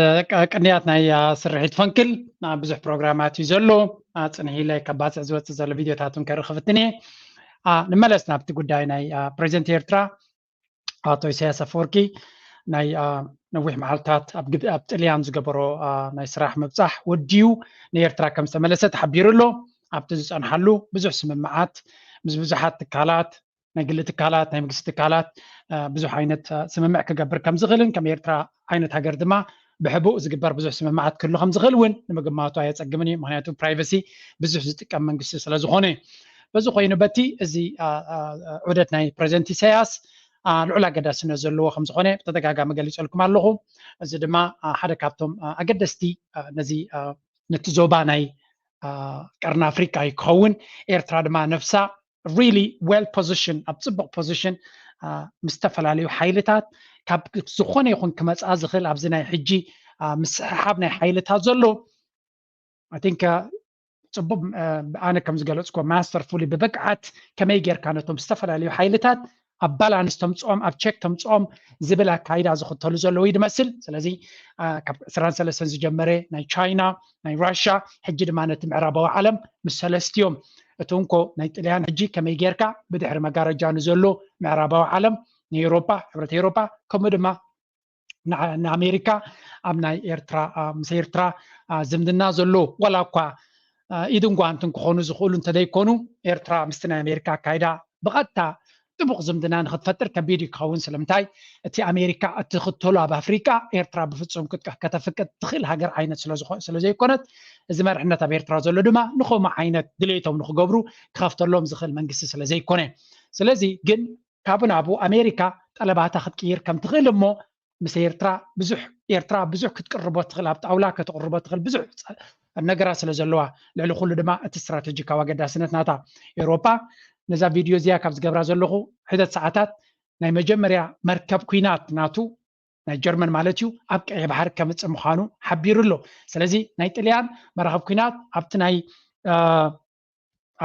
قنيات ناي سرحيت فنكل بزح بروجرامات يزلو صنحي لاي كباص زوت زل فيديوهاتن كرخفتني نملس نابت ጉዳይ ናይ ፕሬዚደንት ኤርትራ ኣቶ ኢሳያስ አፈወርቂ ናይ ነዊሕ መዓልታት ኣብ ጣልያን ዝገበሮ ናይ ስራሕ ምብፃሕ ወዲዩ ንኤርትራ ከም ዝተመለሰ ተሓቢሩ ኣሎ ኣብቲ ዝፀንሓሉ ብዙሕ ስምምዓት ምስ ብዙሓት ትካላት ናይ ግሊ ትካላት ናይ መንግስቲ ትካላት ብዙሕ ዓይነት ስምምዕ ክገብር ከም ዝኽእልን ከም ኤርትራ ዓይነት ሃገር ድማ ብሕቡእ ዝግበር ብዙሕ ስምምዓት ክህሉ ከም ዝኽእል እውን ንምግማቱ ኣየፀግምን እዩ ምክንያቱ ፕራይቨሲ ብዙሕ ዝጥቀም መንግስቲ ስለ ዝኾነ በዚ ኮይኑ በቲ እዚ ዑደት ናይ ፕሬዚደንት ኢሳያስ ልዑል ኣገዳስነት ዘለዎ ከም ዝኾነ ብተደጋጋሚ ገሊፀልኩም ኣለኹ እዚ ድማ ሓደ ካብቶም ኣገደስቲ ነዚ ነቲ ዞባ ናይ ቀርኒ ኣፍሪቃ ይክኸውን ኤርትራ ድማ ነፍሳ really well position ኣብ ፅቡቅ ፖዚሽን ምስ ዝተፈላለዩ ሓይልታት ካብ ዝኾነ ይኹን ክመፅኣ ዝኽእል ኣብዚ ናይ ሕጂ ምስሓብ ናይ ሓይልታት ዘሎ I think ጽቡብ ኣነ ከም ዝገለጽኩ ማስተርፉሊ ብብቅዓት ከመይ ጌርካ ነቶም ዝተፈላለዩ ሓይልታት ኣብ ባላንስ ተምፅኦም ኣብ ቼክ ተምፅኦም ዝብል ኣካይዳ ዝኽተሉ ዘለዉ ይመስል ስለዚ ካብ 23 ዝጀመረ ናይ ቻይና ናይ ራሽያ ሕጂ ድማ ነቲ ምዕራባዊ ዓለም ምስ ሰለስቲዮም እቲ እንኮ ናይ ጣልያን ሕጂ ከመይ ጌርካ ብድሕሪ መጋረጃ ንዘሎ ምዕራባዊ ዓለም ንኤውሮፓ ሕብረት ኤውሮፓ ከምኡ ድማ ንኣሜሪካ ኣብ ናይ ኤርትራ ምስ ኤርትራ ዝምድና ዘሎ ዋላ እኳ ኢድን ጓንትን ክኾኑ ዝኽእሉ እንተደይኮኑ ኤርትራ ምስቲ ናይ ኣሜሪካ ኣካይዳ ብቐጥታ ጥቡቕ ዝምድና ንክትፈጥር ከቢድ ይኸውን ስለምንታይ እቲ ኣሜሪካ እትኽተሎ ኣብ ኣፍሪቃ ኤርትራ ብፍጹም ከተፍቅድ ትኽእል ሃገር ዓይነት ስለዘይኮነት እዚ መርሕነት ኣብ ኤርትራ ዘሎ ድማ ንኸምኡ ዓይነት ድሌቶም ንክገብሩ ክኸፍተሎም ዝኽእል መንግስቲ ስለዘይኮነ ስለዚ ግን ካብኡ ናብኡ ኣሜሪካ ጠለባታ ክትቅይር ከም ትኽእል እሞ ምስ ኤርትራ ብዙሕ ክትቅርቦ ትኽእል ኣብ ጣውላ ከተቕርቦ ትኽእል ብዙሕ ነገራት ስለ ዘለዋ ልዕሊ ኩሉ ድማ እቲ ስትራቴጂካዊ ኣገዳስነት ናታ ኤውሮፓ ነዛ ቪድዮ እዚኣ ካብ ዝገብራ ዘለኹ ሕደት ሰዓታት ናይ መጀመርያ መርከብ ኩናት ናቱ ናይ ጀርመን ማለት እዩ ኣብ ቀይሕ ባሕሪ ከምፅእ ምዃኑ ሓቢሩ ኣሎ ስለዚ ናይ ጥልያን መራኸብ ኩናት ኣብቲ ናይ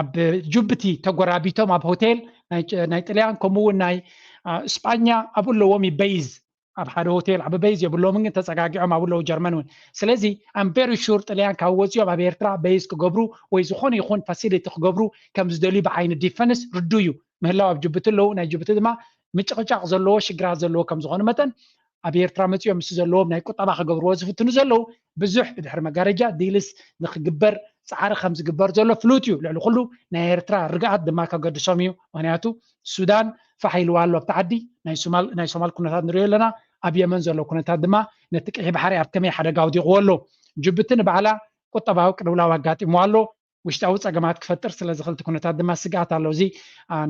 ኣብ ጅቡቲ ተጎራቢቶም ኣብ ሆቴል ናይ ጥልያን ከምኡውን ናይ እስጳኛ ኣብኡ ኣለዎም ይበይዝ ኣብ ሓደ ሆቴል ኣብ በይዝ የብሎምን ግን ተፀጋጊዖም ኣብ ኣለዉ ጀርመን እውን ስለዚ ኣም ቬሪ ሹር ጥልያን ካብ ወፂኦም ኣብ ኤርትራ በይዝ ክገብሩ ወይ ዝኾነ ይኹን ፋሲሊቲ ክገብሩ ከም ዝደልዩ ብዓይኒ ዲፈንስ ርዱ እዩ ምህላው ኣብ ጅቡቲ ኣለዉ ናይ ጅቡቲ ድማ ምጭቕጫቕ ዘለዎ ሽግራት ዘለዎ ከም ዝኾነ መጠን ኣብ ኤርትራ መፂኦም ምስ ዘለዎም ናይ ቁጠባ ክገብርዎ ዝፍትኑ ዘለዉ ብዙሕ ብድሕሪ መጋረጃ ዲልስ ንክግበር ፃዕሪ ከም ዝግበር ዘሎ ፍሉጥ እዩ ልዕሊ ኩሉ ናይ ኤርትራ ርግኣት ድማ ከገድሶም እዩ ምክንያቱ ሱዳን ፈሓይልዋ ኣሎ ኣብቲ ዓዲ ናይ ሶማል ኩነታት ንሪኦ ኣለና ኣብ የመን ዘሎ ኩነታት ድማ ነቲ ቀይሕ ባሕሪ ኣብ ከመይ ሓደጋ ኣውዲቕዎ ኣሎ ጅቡቲ ንባዕላ ቁጠባዊ ቅልውላው ኣጋጢሞ ኣሎ ውሽጣዊ ፀገማት ክፈጥር ስለ ዝኽእልቲ ኩነታት ድማ ስጋኣት ኣሎ እዚ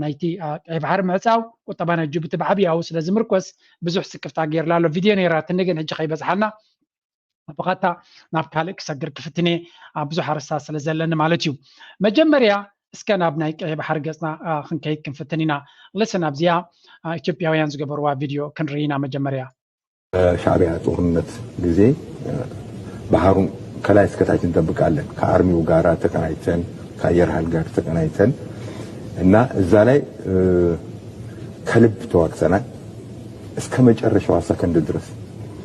ናይቲ ቀይሕ ባሕሪ ምዕፃው ቁጠባ ናይ ጅቡቲ ብዓብያው ስለ ዝምርኮስ ብዙሕ ስክፍታ ገይርላ ኣሎ ቪድዮ ነይራትኒ ግን ሕጂ ከይበፅሓልና ብቐጥታ ናብ ካልእ ክሰግር ክፍትነ ብዙሕ ኣርስታት ስለ ዘለኒ ማለት እዩ መጀመርያ እስከ ናብ ናይ ቀይሕ ባሕሪ ገፅና ክንከይድ ክንፍትን ኢና ልስን ኣብዚኣ ኢትዮጵያውያን ዝገበርዋ ቪድዮ ክንርኢ ኢና መጀመርያ ሻዕቢያ ጦርነት ጊዜ ባህሩን ከላይ እስከታች እንጠብቃለን ከአርሚው ጋር ተቀናይተን ከአየር ኃይል ጋር ተቀናይተን እና እዛ ላይ ከልብ ተዋግተናል እስከ መጨረሻው ሰከንድ ድረስ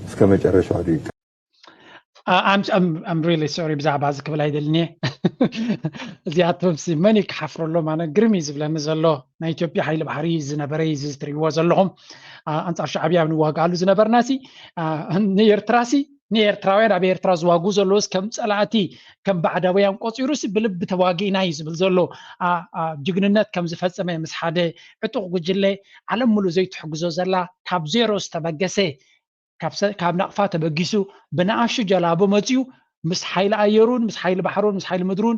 እስከ መጨረሻው ደቂቃ I'm really sorry ብዛዕባ እዚ ክብል ኣይደልኒ እዚኣቶም መን ክሓፍረሎ ማለት ግርሚ ዝብለኒ ዘሎ ናይ ኢትዮጵያ ሓይሊ ባሕሪ ዝነበረ እዚ ትሪእዎ ዘለኹም ኣንጻር ሻዕብያ ንዋጋሉ ዝነበርናሲ ንኤርትራሲ ንኤርትራውያን ኣብ ኤርትራ ዝዋግኡ ዘለውስ ከም ፀላእቲ ከም ባዕዳውያን ቆፂሩሲ ብልቢ ተዋጊእና እዩ ዝብል ዘሎ ጅግንነት ከም ዝፈፀመ ምስ ሓደ ዕጡቕ ጉጅለ ዓለም ሙሉእ ዘይትሕግዞ ዘላ ካብ ዜሮ ዝተበገሰ ካብ ናቕፋ ተበጊሱ ብንኣሹ ጀላቦ መፅኡ ምስ ሓይሊ ኣየሩን ምስ ሓይሊ ባሕሩን ምስ ሓይሊ ምድሩን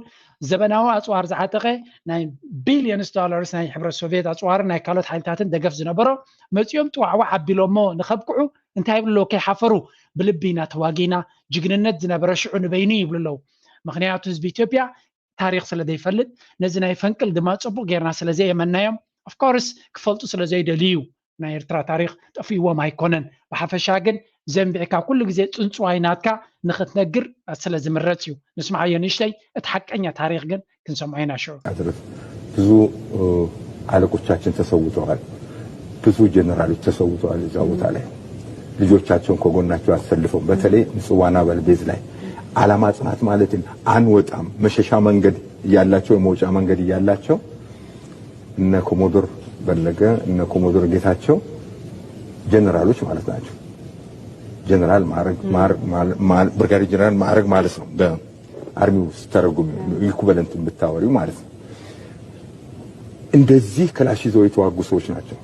ዘበናዊ ኣፅዋር ዝዓጠቐ ናይ ቢልዮንስ ዶላርስ ናይ ሕብረት ሶቪየት ኣፅዋርን ናይ ካልኦት ሓይልታትን ደገፍ ዝነበሮ መፅኦም ጥዋዕዋዕ ኣቢሎሞ ንኸብቅዑ እንታይ ይብሉ ከይሓፈሩ ብልቢ ኢና ተዋጊና ጅግንነት ዝነበረ ሽዑ ንበይኑ ይብሉ ኣለዉ ምክንያቱ ህዝቢ ኢትዮጵያ ታሪክ ስለ ዘይፈልጥ ነዚ ናይ ፈንቅል ድማ ፅቡቅ ጌርና ስለ ዘየመናዮም ኦፍኮርስ ክፈልጡ ስለ ዘይደልዩ ናይ ኤርትራ ታሪክ ጠፊዎም ኣይኮነን ብሓፈሻ ግን ዘንቢዕካ ኩሉ ግዜ ፅንፅዋይ ናትካ ንኽትነግር ስለ ዝምረፅ እዩ ንስማዓዮ ንእሽተይ እቲ ሓቀኛ ታሪክ ግን ክንሰምዖ ኢና ሽዑ ብዙ አለቆቻችን ተሰውተዋል ብዙ ጀነራሎች ተሰውተዋል እዛ ቦታ ላይ ልጆቻቸውን ከጎናቸው አሰልፈው በተለይ ምጽዋና በልቤዝ ላይ ዓላማ ጽናት ማለት አንወጣም መሸሻ መንገድ ያላቸው የመውጫ መንገድ ያላቸው እነ ኮሞዶር በለገ እነ ኮሞዶር ጌታቸው ጀነራሎች ማለት ናቸው ጀነራል ማዕረግ ብርጋዴር ጀነራል ማዕረግ ማለት ነው በአርሚው ተረጉም ኢኩቫለንት ብታወሪው ማለት ነው እንደዚህ ክላሽ ይዘው የተዋጉ ሰዎች ናቸው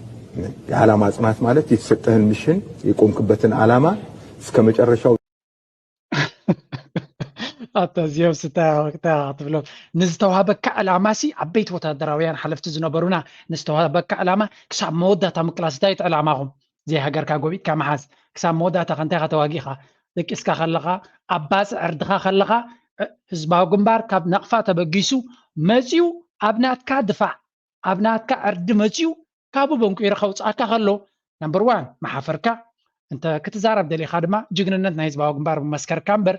የዓላማ ጽናት ማለት የተሰጠህን ሚሽን የቆምክበትን ዓላማ እስከ መጨረሻው ኣተዚኦም ስታትብሎ ንዝተዋሃበካ ዓላማ ሲ ዓበይቲ ወታደራውያን ሓለፍቲ ዝነበሩና ንዝተዋሃበካ ዓላማ ክሳብ መወዳእታ ምቅላስ እንታይ ዕላማኹም ዘይሃገርካ ጎቢጥካ መሓዝ ክሳብ መወዳእታ ከንታይ ከተዋጊኻ ደቂስካ ከለኻ ኣብ ባፅዕ ዕርድኻ ከለኻ ህዝባዊ ግንባር ካብ ነቕፋ ተበጊሱ መፂኡ ኣብ ናትካ ድፋዕ ኣብ ናትካ ዕርዲ መፂኡ ካብኡ በንቂሩ ከውፃእካ ከሎ ነምበር 1 መሓፈርካ እንተ ክትዛረብ ደሊኻ ድማ ጅግንነት ናይ ህዝባዊ ግንባር ብመስከርካ እምበር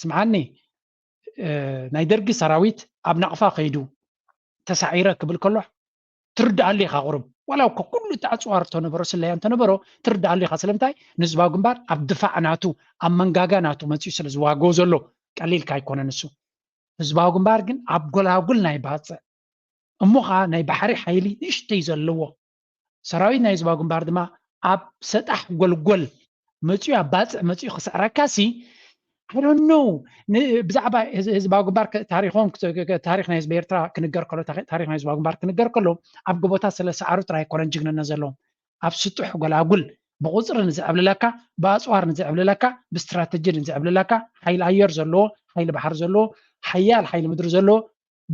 ስምዓኒ ናይ ደርጊ ሰራዊት ኣብ ናቕፋ ከይዱ ተሳዒረ ክብል ከሎ ትርዳእ ኢኻ ቁርብ ወላው ኩሉ ተዓፅዋር ተነበሮ ስለያን ተነበሮ ትርዳእ ኢኻ ስለምንታይ ንህዝባዊ ግንባር ኣብ ድፋዕ ናቱ ኣብ መንጋጋ ናቱ መፂኡ ስለ ዝዋግኦ ዘሎ ቀሊልካ ኣይኮነን እሱ ህዝባዊ ግንባር ግን ኣብ ጎላጉል ናይ ባፅዕ እሞኻ ናይ ባሕሪ ሓይሊ ንእሽተይ ዘለዎ ሰራዊት ናይ ህዝባዊ ግንባር ድማ ኣብ ሰጣሕ ጎልጎል መፂኡ ኣብ ባፅዕ መፂኡ ክስዕረካ ሲ I don't know بزعبا ህዝባዊ ግንባር ታሪኾም ታሪኽና ህዝቢ ኤርትራ ክንገር ከሎ ታሪኽና ህዝባዊ ግንባር ክንገር ከሎ ኣብ ጎቦታት ስለ ሰዓሩ ጥራይ ኮነን ጅግንነት ዘለዎም ኣብ ስጡሕ ጎላጉል ብቁፅሪ ንዝዕብልለካ ብኣፅዋር ንዝዕብልለካ ብስትራቴጂ ንዝዕብልለካ ሓይሊ ኣየር ዘለዎ ሓይሊ ባሕር ዘለዎ ሓያል ሓይሊ ምድሪ ዘለዎ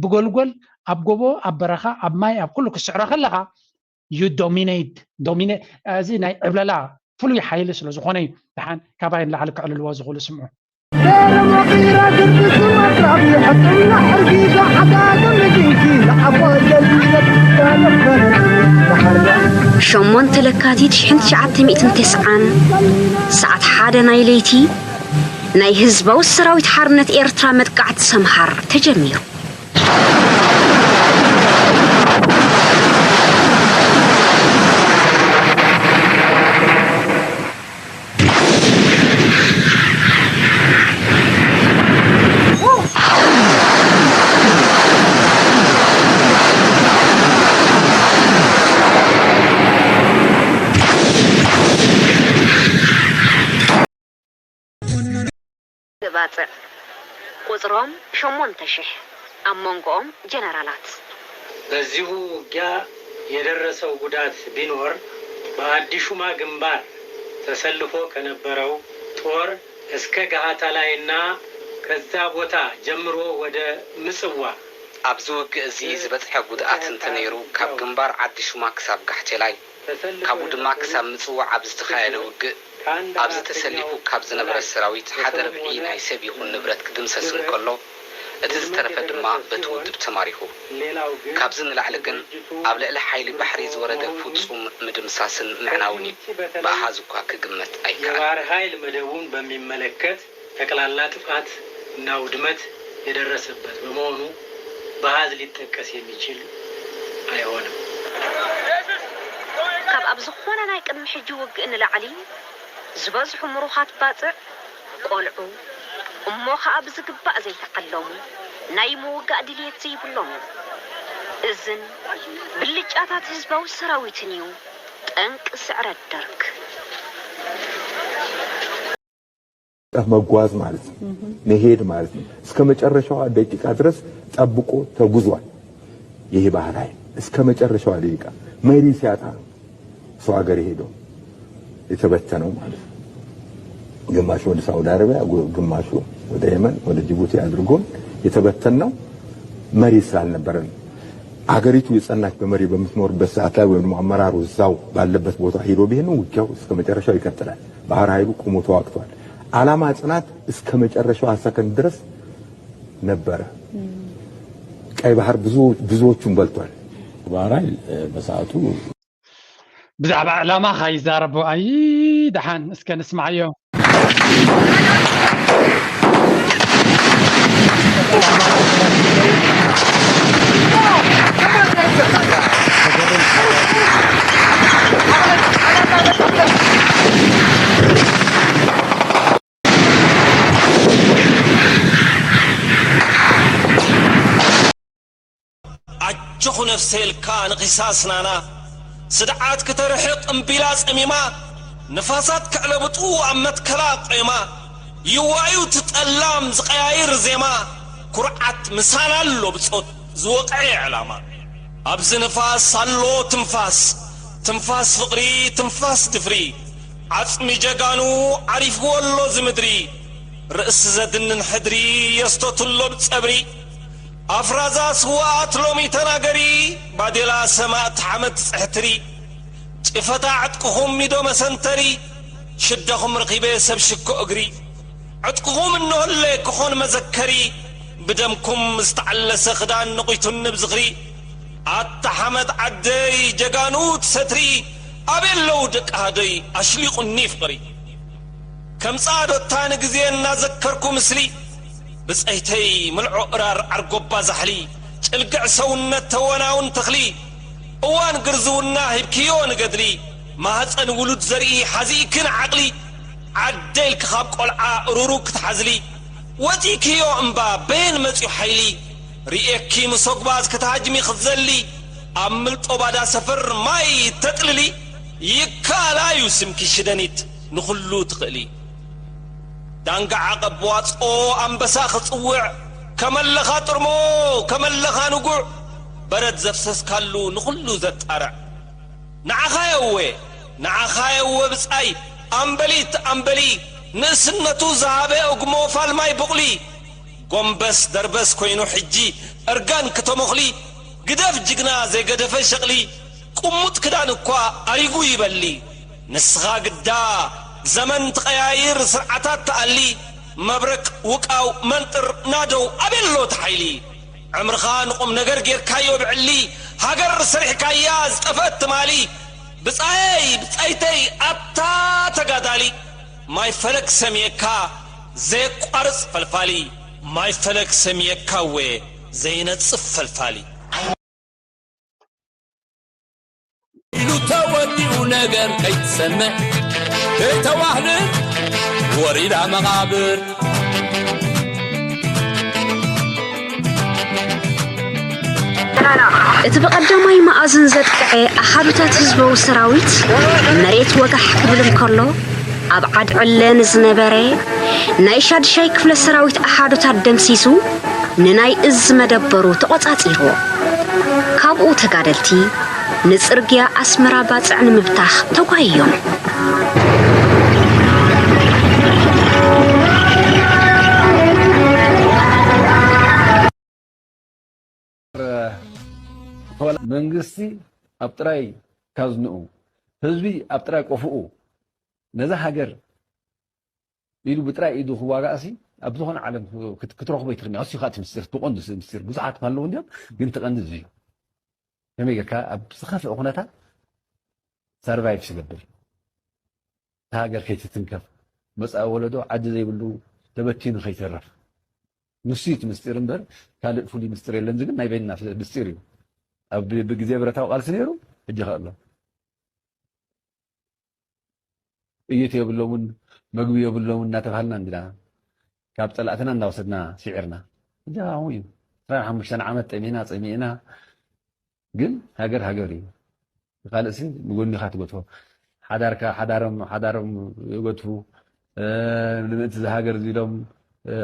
ብጎልጎል ኣብ ጎቦ ኣብ በረኻ ኣብ ማይ ኣብ ኩሉ ክስዕሮ ከለኻ you dominate እዚ ናይ ዕብለላ ፍሉይ ሓይሊ ስለ ዝኾነ እዩ ድሓን ካባይን ላዕሊ ክዕልልዎ ዝኽእሉ ስምዑ شمونت لكاتيت شحنت شعات مئتين تسعان ساعة حادة ناي ليتي ناي هزبا والسراويت حارنت إيرترا مدقعت سمحر تجمير ቁጥሮም 8000 አሞንጎም ጀነራላት በዚሁ ውጊያ የደረሰው ጉዳት ቢኖር በአዲሹማ ግንባር ተሰልፎ ከነበረው ጦር እስከ ጋሃታ ላይና ከዛ ቦታ ጀምሮ ወደ ምጽዋ ኣብዚ ውግእ እዚ ዝበፅሐ ጉድኣት እንተነይሩ ካብ ግንባር ዓዲሹማ ክሳብ ጋሕቴ ላይ ካብኡ ድማ ክሳብ ምጽዋ ኣብ ዝተኻየደ ውግእ ኣብዚ ተሰሊፉ ካብ ዝነበረ ሰራዊት ሓደ ረብዒ ናይ ሰብ ይኹን ንብረት ክድምሰስ እንከሎ እቲ ዝተረፈ ድማ በቲ ውድብ ተማሪኹ ካብዚ ንላዕሊ ግን ኣብ ልዕሊ ሓይሊ ባሕሪ ዝወረደ ፍጹም ምድምሳስን ምዕናውን እዩ ብኣሃዝ እኳ ክግመት ኣይከኣል የባህር ኃይል መደቡን በሚመለከት ጠቅላላ ጥፋት እና ውድመት የደረሰበት በመሆኑ በአሃዝ ሊጠቀስ የሚችል አይሆንም ካብ ኣብ ዝኾነ ናይ ቅድሚ ሕጂ ውግእ ንላዕሊ ዝበዝሑ ምሩኻት ባፅዕ ቆልዑ እሞ ከዓ ብዝግባእ ዘይተቐለሙ ናይ ምውጋእ ድልየት ዘይብሎም እዝን ብልጫታት ህዝባዊ ሰራዊትን እዩ ጠንቅ ስዕረት ደርግ መጓዝ ማለት ነው መሄድ ማለት ነው እስከ መጨረሻው ደቂቃ ድረስ ጠብቆ ተጉዟል ይሄ ባህር ኃይል እስከ መጨረሻው ደቂቃ መሪ ሲያጣ ሰው ሀገር ሄዶ የተበተነው ማለት ነው ግማሹ ወደ ሳውዲ አረቢያ ግማሹ ወደ የመን ወደ ጅቡቲ አድርጎ የተበተነው መሪ ስላልነበረ አገሪቱ የጸናች በመሪ በምትኖርበት ሰዓት ላይ ወይም አመራሩ እዛው ባለበት ቦታ ሄዶ ቢሆን ውጊያው እስከ መጨረሻው ይቀጥላል ባህር ኃይሉ ቆሞ ተዋግቷል ዓላማ ጽናት እስከ መጨረሻው ሰከንድ ድረስ ነበረ ቀይ ባህር ብዙዎቹን በልቷል ባህር ኃይል በሰዓቱ ብዛዕባ ዓላማ ኸይዛረቡ አይ ደሓን እስከ ንስማዕዮ أجخو نفسي الكان قصاصنا سدعات كترحق امبلاس اميما نفاسات كعلبطو عمت كلاق ايما يوايو تتألام زقاير زيما كرعات مسانا اللو بتصوت زوقعي علاما أبز نفاس صلو تنفاس فقري تنفاس تفري عصمي جاقانو عريف والو زمدري رأس زدن حدري يستوت اللو بتصبري أفرازا سوات لومي تناقري بعدلا سماء حمد سحتري إفتا عتقهم ميدو مسنتري شدهم رقيبي سبشكو أقري عتقهم انه اللي كخون مذكري بدمكم مستعل سخدان نقيتو النبزغري عطا حمد عدي جاقانوت ستري أبين لودك هادي أشليق النيفقري كم صادو التانق زين نذكركم مسلي بس ايتي ملعو قرار عرقوبا زحلي تلقع سونا تواناون تخلي اوان قرزونا هبكيون قدري ما هتسأن ولود زرقي حزيكن عقلي عديلك خاب قلعا روروك تحزلي وجي كيو انبا بين مزيو حيلي ريئكي مسوقباز كتهاجمي خزلي عملت اوبادا سفر ماي تقللي يكا لا يسمكي شدنيت نخلو تقلي دانقع عقب واصو أنبسا خصوع كملخا ترمو كملخا نقوع برد زفسس كالو نخلو زتارع نعخايوه بسأي أنبلي نسنتو زهابي أقمو فالماي بقلي قنبس دربس كوينو حجي أرقان كتمخلي قدف جقنا زي قدف شغلي قمت كدان كوا أريقو يبلي نسخا قدا زمن تغيير سرعتات تقلي مبرك وقاو منطر نادو أبلو تحيلي عمر خان قم نقر غير كايو بعلي هاقر سريح كاياز تفت مالي بصايتي أبتا تقادالي ماي فلك سميكا زي قرص فلفالي ماي فلك سميكا وي زي نتصف فلفالي إلو توديو نقر كيتسمع كيتواهلن وريد مغابر እቲ ብቐዳማይ ማእዝን ዘጥቅዐ ኣሓዱታት ህዝባዊ ሰራዊት መሬት ወጋሕ ክብል እንከሎ ኣብ ዓድዕለ ንዝነበረ ናይ ሻድሻይ ክፍለ ሰራዊት ኣሓዱታት ደምሲሱ ንናይ እዝ መደበሩ ተቆጻጺርዎ ካብኡ ተጋደልቲ ንጽርግያ ኣስመራ ባጽዕ ንምብታኽ ተጓዮም መንግስቲ ኣብ ጥራይ ካዝንኡ ህዝቢ ኣብ ጥራይ ቆፍኡ ነዛ ሃገር ኢሉ ብጥራይ ኢዱ ክዋጋእሲ ኣብ ዝኾነ ዓለም ክትረኽቦ ይትኽእል ኣስዩ ካት ምስጢር ትቆንዱ ምስጢር ብዙሓት ኣለዉ እንዲኦም ግን ትቐንዲ እዩ ከመይ ጌርካ ኣብ ዝኸፍአ ኩነታት ሰርቫይቭ ዝገብር እታ ሃገር ከይትትንከፍ መፃኢ ወለዶ ዓዲ ዘይብሉ ተበቲኑ ከይተረፍ ንሱ እቲ ምስጢር እምበር ካልእ ፍሉይ ምስጢር የለን ግን ናይ በይንና ምስጢር እዩ ኣብ ብግዜ ብረታዊ ቃልሲ ነይሩ ሕጂ ኸ ኣሎ እየት የብሎምን መግቢ የብሎምን እናተባሃልና እንዲና ካብ ፀላእትና እንዳወሰድና ሲዒርና ሕጂ ኣሁ እዩ 25 ዓመት ፀሚእና ግን ሃገር እዩ ካልእሲ ንጎኒኻ ትገትፎ ሓዳሮም ይገትፉ ንምእንቲ ዝሃገር ኢሎም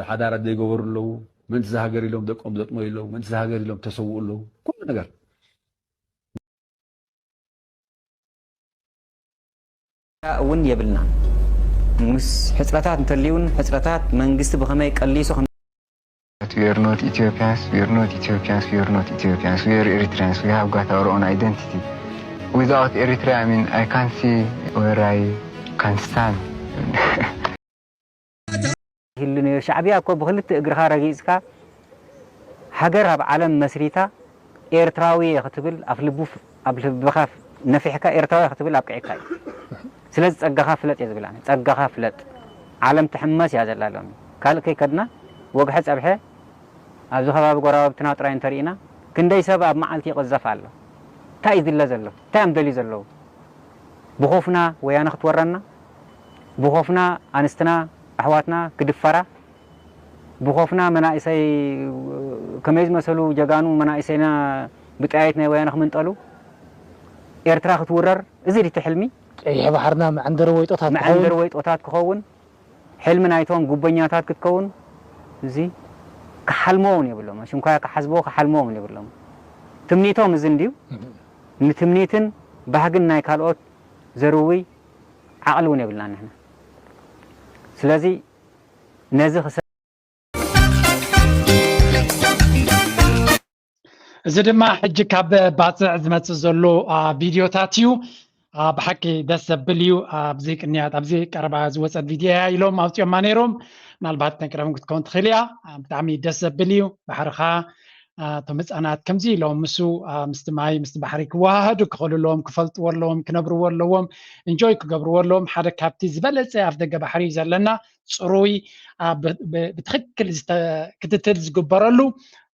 ሓዳራት ዘይገበሩ ኣለዉ ምእንቲ ዝሃገር ኢሎም ደቆም ዘጥሞ ኢሎም ምእንቲ ዝሃገር ኢሎም ተሰውኡ ኣለዉ ኩሉ ነገር እውን የብልና ምስ ሕፅረታት እንተልዩን ሕፅረታት መንግስቲ ብኸመይ ቀሊሱ We are not Ethiopians, we are not Ethiopians, we are not Ethiopians, we are Eritreans, we have got our own identity. Without Eritrea, I mean, I can't see where I can stand. ህልነ ሻዕቢያ እኮ ብክልተ እግርኻ ረጊፅካ ሃገር ኣብ ዓለም መስሪታ ኤርትራዊ ክትብል ኣብ ልብኻ ነፊሕካ ኤርትራዊ ክትብል ኣብቅዒካ እዩ ስለዚ ፀጋኻ ፍለጥ እየ ዝብላ ፀጋኻ ፍለጥ ዓለም ትሕመስ እያ ዘላሎም ካልእ ከይከድና ወግሐ ፀብሐ ኣብዚ ከባቢ ጎራብትና ጥራይ እንተሪእና ክንደይ ሰብ ኣብ መዓልቲ ይቕዘፍ ኣሎ እንታይ እዩ ዝለ ዘሎ እንታይ እዮም ደልዩ ዘለዉ ብኾፍና ወያነ ክትወረና ብኾፍና ኣንስትና ኣሕዋትና ክድፈራ ብኾፍና መናእሰይ ከመይ ዝመሰሉ ጀጋኑ መናእሰይና ብጣየት ናይ ወያነ ክምንጠሉ ኤርትራ ክትውረር እዚ ድቲ ሕልሚ ቀይሕ ባሕርና መዓንደር ወይጦታት ክኸውን ሕልሚ ናይቶም ጉበኛታት ክትከውን እዚ ክሓልሞውን የብሎም ሽንኳያ ክሓስቦ ክሓልሞውን የብሎም ትምኒቶም እዚ እንድዩ ንትምኒትን ባህግን ናይ ካልኦት ዘርዊ ዓቕሊ እውን የብልና ንሕና ስለዚ ነዚ እዚ ድማ ሕጂ ካብ ባፅዕ ዝመፅእ ዘሎ ቪድዮታት እዩ ብሓቂ ደስ ዘብል እዩ ኣብዚ ቅንያት ኣብዚ ቀረባ ዝወፀት ቪድዮ እያ ኢሎም ኣውፅኦማ ነይሮም ምናልባት ነቅረብን ክትከውን ትኽእል እያ ብጣዕሚ ደስ ዘብል እዩ ባሕርኻ እቶም ህፃናት ከምዚ ኢሎም ምስ ማይ ምስ ባሕሪ ክዋሃዱ ክኽእሉ ኣለዎም ክፈልጥዎ ኣለዎም ክነብርዎ ኣለዎም እንጆይ ክገብርዎ ኣለዎም ሓደ ካብቲ ዝበለፀ ኣፍ ደገ ባሕሪ ዘለና ፅሩይ ብትክክል ክትትል ዝግበረሉ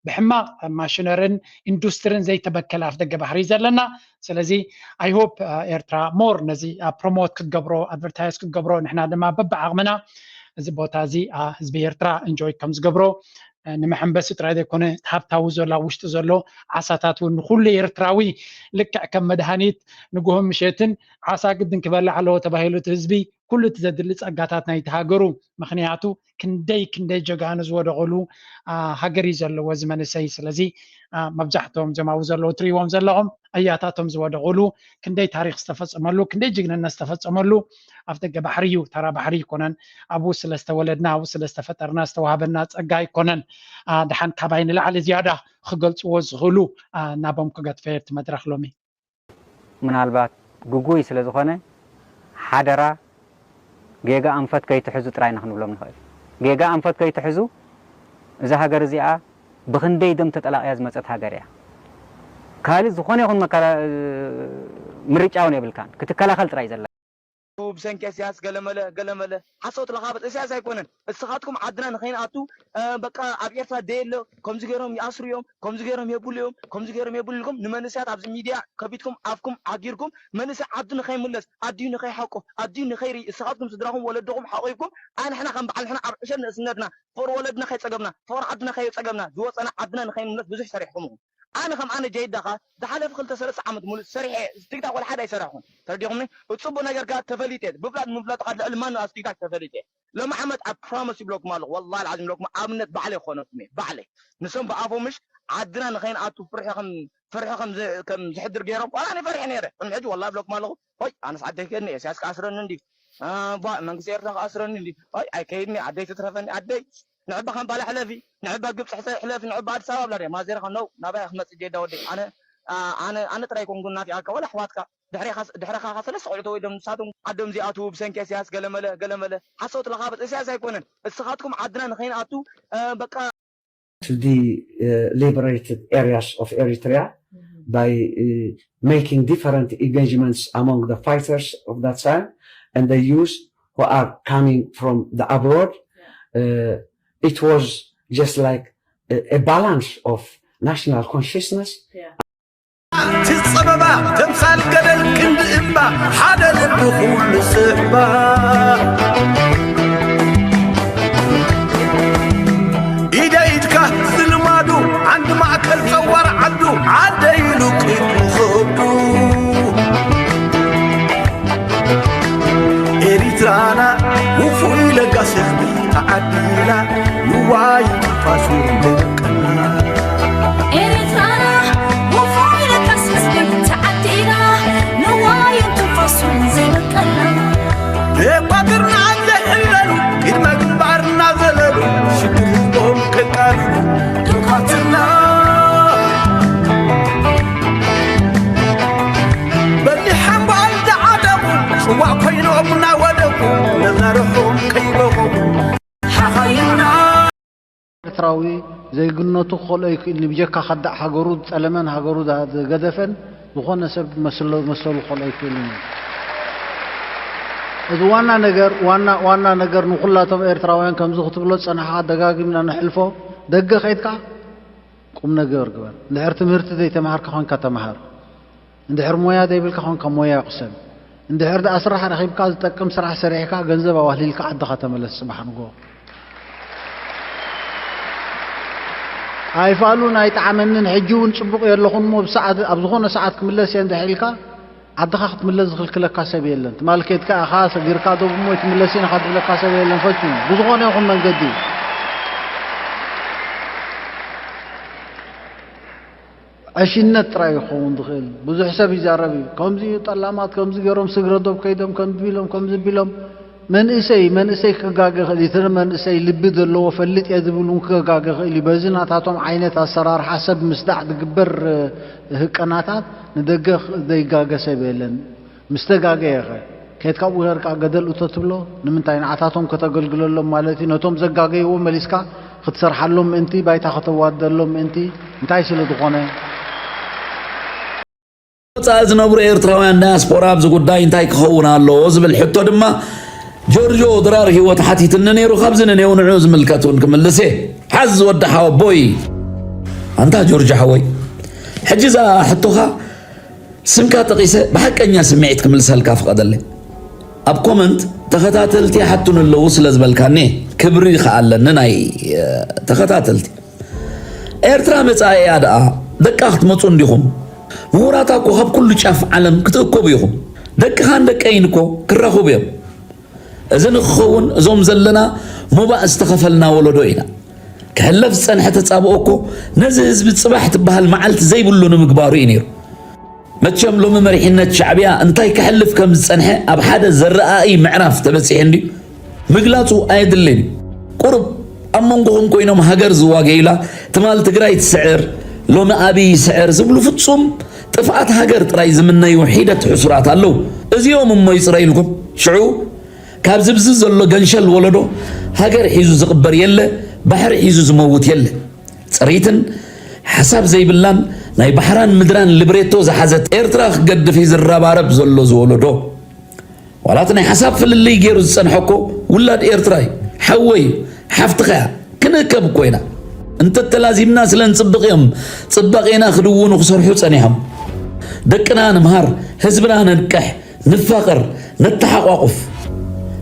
ብሕማቕ ማሽነርን ኢንዱስትሪን ዘይተበከለ ኣፍ ደገ ባሕሪ ዘለና ስለዚ ኣይ ሆፕ ኤርትራ ሞር ነዚ ፕሮሞት ክትገብሮ ኣድቨርታይዝ ክትገብሮ ንሕና ድማ በብዓቕምና እዚ ቦታ እዚ ህዝቢ ኤርትራ እንጆይ ከም ዝገብሮ ንመሐንበሲ ጥራይ ዘይኮነ ሃብታዊ ዘሎ ውሽጢ ዘሎ ዓሳታት እውን ንኩሉ ኤርትራዊ ልክዕ ከም መድሃኒት ንጉሆም ምሸትን ዓሳ ግድን ክበላዕ ኣለዎ ተባሂሉ እቲ ህዝቢ ኩሉ ትዘድሊ ጸጋታት ናይቲ ሃገሩ ምክንያቱ ክንደይ ጀጋኑ ዝወደቑሉ ሃገር እዩ ዘለዎ እዚ መንእሰይ ስለዚ መብዛሕትኦም ጀማው ዘለዎ ትሪዎም ዘለኹም ኣያታቶም ዝወደቑሉ ክንደይ ታሪክ ዝተፈጸመሉ ክንደይ ጅግንነት ዝተፈጸመሉ ኣፍ ደገ ባሕሪ እዩ ተራ ባሕሪ ይኮነን ኣብኡ ስለ ዝተወለድና ኣብኡ ስለ ዝተፈጠርና ዝተዋሃበና ጸጋ ይኮነን ድሓን ካባይ ንላዕሊ ዝያዳ ክገልጽዎ ዝኽእሉ ናቦም ክገጥፈየ እቲ መድረኽ ሎሚ ምናልባት ጉጉይ ስለ ዝኾነ ሓደራ ጌጋ ኣንፈት ከይትሕዙ ጥራይ ንኽንብሎም ንኽእል ጌጋ ኣንፈት ከይትሕዙ እዛ ሃገር እዚኣ ብክንደይ ደም ተጠላቕያ ዝመፀት ሃገር እያ ካልእ ዝኾነ ይኹን ምርጫውን የብልካን ክትከላኸል ጥራይ ዘላ بسنك سياس قلمله حصوت لخابط سياس يكونن استخاتكم عدنا نخين اتو بقى ابيرتا ديلو كم زغيرهم ياسريوم كم زغيرهم يبوليوم كم زغيرهم يبوللكم نمنسات ابز ميديا كبيتكم افكم عجيركم منس عدنا خي ملس ادين خي حقو ادين خيري استخاتكم صدراهم ولدكم حقيكم انا حنا خن بعل حنا عشان اسندنا فور ولدنا خي صقبنا فور عدنا خي صقبنا زوصنا عدنا نخي ملس بزح سريحكم انا خم انا جيد دخا دحلف خلت سلس عمد مول سريح استقطع ولا حدا يسرحون ترديهم تصبوا نجر قاعد تفليتت ببلاد مبلاد قاعد المان استقطع تفليتت لو محمد ابروميس بلوك مال والله العظيم لوك ما امنت بعلي خونتمي بعلي نسم بعفو مش عدنا نخين اتو فرحكم كم زحدر غيرهم انا فرح نيره نجي والله بلوك مالو هاي انا سعدك اني اساس كاسرن ندي با من كسير كاسرن ندي هاي اكيدني عدي تترفني عدي نعبا خن بالي حلفي نعبا قبص حلفي نعبا عاد سبب لا ما زير خنو نبا احمد جيدا ودي انا تراي كون قلنا في ولا حواتك دحري خاص لس قلتو يدم ساتم عدم زي اتو بسنك سياس قلمله حصوت لخابط سياس يكونن استخاتكم عدنا نخين اتو بقى to the liberated areas of Eritrea by making different engagements among the fighters of that time and the youth who are coming from the abroad. It was just like a balance of national consciousness. تتصببا تمثال قدل كند إمبا حدا للدخول سحبا إيدا إيدكا ظلمادو عند معكل صور عدو عدا يلوك يخبدو إريترانا وفوي لقا سحبي تعديلا نواي فاسو لقنا إريترانا وفوي لقا سحبي تعديلا نواي فاسو لقنا قدرنا عند حللو إدما قبارنا زللو شكرهم كتارو دقاتنا بلي حنبو عند عدمو شواء كينو أمنا ودمو نظرهم كيبهم حخينا ኤርትራዊ ዘይግነቱ ክኸሎ ይክእል ንብጀካ ከዳዕ ሃገሩ ፀለመን ሃገሩ ገደፈን ዝኾነ ሰብ መሰሉ ክኸሎ ይክእል እዚ ዋና ነገር ንኹላቶም ኤርትራውያን ከምዚ ክትብሎ ፀናሓ ደጋጊምና ንሕልፎ ደገ ኸይድካ ቁም ነገር ግበር እንድሕር ትምህርቲ ዘይተማሃርካ ኮንካ ተማሃር እንድሕር ሞያ ዘይብልካ ኮንካ ሞያ ይቕሰም እንድሕር ዳ ስራሕ ረኺብካ ዝጠቅም ስራሕ ሰሪሕካ ገንዘብ ኣዋህሊልካ ዓድኻ ተመለስ ፅባሕ ንጎ ኣይፋሉ ናይ ጣዕመንን ሕጂ እውን ፅቡቕ የለኹን ሞ ብሰዓት ኣብ ዝኾነ ሰዓት ክምለስ እየ እንድሕኢልካ ዓድኻ ክትምለስ ዝኽልክለካ ሰብ የለን ትማል ከይድካ ኢኻ ሰጊርካ ዶ ብሞ ትምለስ ኢና ክትብለካ ሰብ የለን ፈፂሙ ብዝኾነ ይኹን መንገዲ عشينة ترى يخون دخل بزح سبي زاربي كم زي طلامات كم زي جرام سجردهم كيدهم كم زي بيلهم من إسي كجاجة خليتر من إسي لبيد اللي هو فلت يدبلون كجاجة اللي بزنا تعطهم عينة السرار حسب مستعد جبر هكناتات ندقق ذي جاجة سبيلن مستجاجة يا أخي كيت كابو هرك عقدل وتطبله نمنتين عطاتهم كتقول لهم مالتي نتوم زجاجة هو مليسكا ختصر حلهم أنتي بايت خطوات لهم أنتي انتاي سلو دخانه صاز نبر إيرتراويان دياسبورا بز ጉዳይ እንታይ ክኸውን ኣሎ ዝብል ሕቶ ድማ ጆርጆ ድራር ህይወት ሓቲትና ነይሩ ካብዝነ ነው ንዑ ዝምልከቱን ክምልሴ ሓዝ ወድሓው ቦይ አንታ ጆርጆ ሓወይ ሕጂዛ ሕቶኻ ስምካ ጠቂሰ በሐቀኛ ስምዒት ክምልሰልካ ፍቀደለ ኣብ ኮመንት ተኸታተልቲ ሓቱን ኣለዉ ስለ ዝበልካኒ ክብሪ ይኸኣለኒ ናይ ተኸታተልቲ ኤርትራ መጻኢ ያድኣ ደቃ ክትመፁ እንዲኹም ምሁራታ ኮ ካብ ኩሉ ጫፍ ዓለም ክትእከቡ ኢኹም ደቅኻን ደቀይንኮ ክራኸቡ እዮም إذن خون زوم زلنا مبا استخفلنا ولدوينا كهلف صنحة تصابوكو نزز بتصباح تبهال معلت زي بلون مقبارين يرو متشم لو ممرحينة شعبية انتاي كحلف كم صنحة اب حدا زرقائي معرف تبسي عندي مقلاتو ايدلين قرب امونكم كوينوم هاجر زواغيلا تمال تግራይ تسعر لو ابي سعر زبلو فتصوم طفات هاجر طراي زمنا يوحيده حسرات አለው እዚኦም እሞ ይጽራይልኩም ሽዑ ካብ ዝብዝ ዘሎ ገንሸል ወለዶ ሃገር ሒዙ ዝቅበር የለ ባሕር ሒዙ ዝመውት የለ ጽሪትን حساب ዘይብላን ናይ ባሕራን ምድራን ልብሬቶ ዝሓዘት ኤርትራ ክገድፍ ይዝራባረብ ዘሎ ዝወለዶ ወላት ናይ حساب ፍልልይ ገይሩ ዝጸንሐኮ ውላድ ኤርትራይ حوي حفتخا كنكب كوينا انت تلازمنا سلن صبقيهم صبقينا خدوون وخسرحو صنيهم دقنا نمهار حزبنا ننكح نفقر نتحققف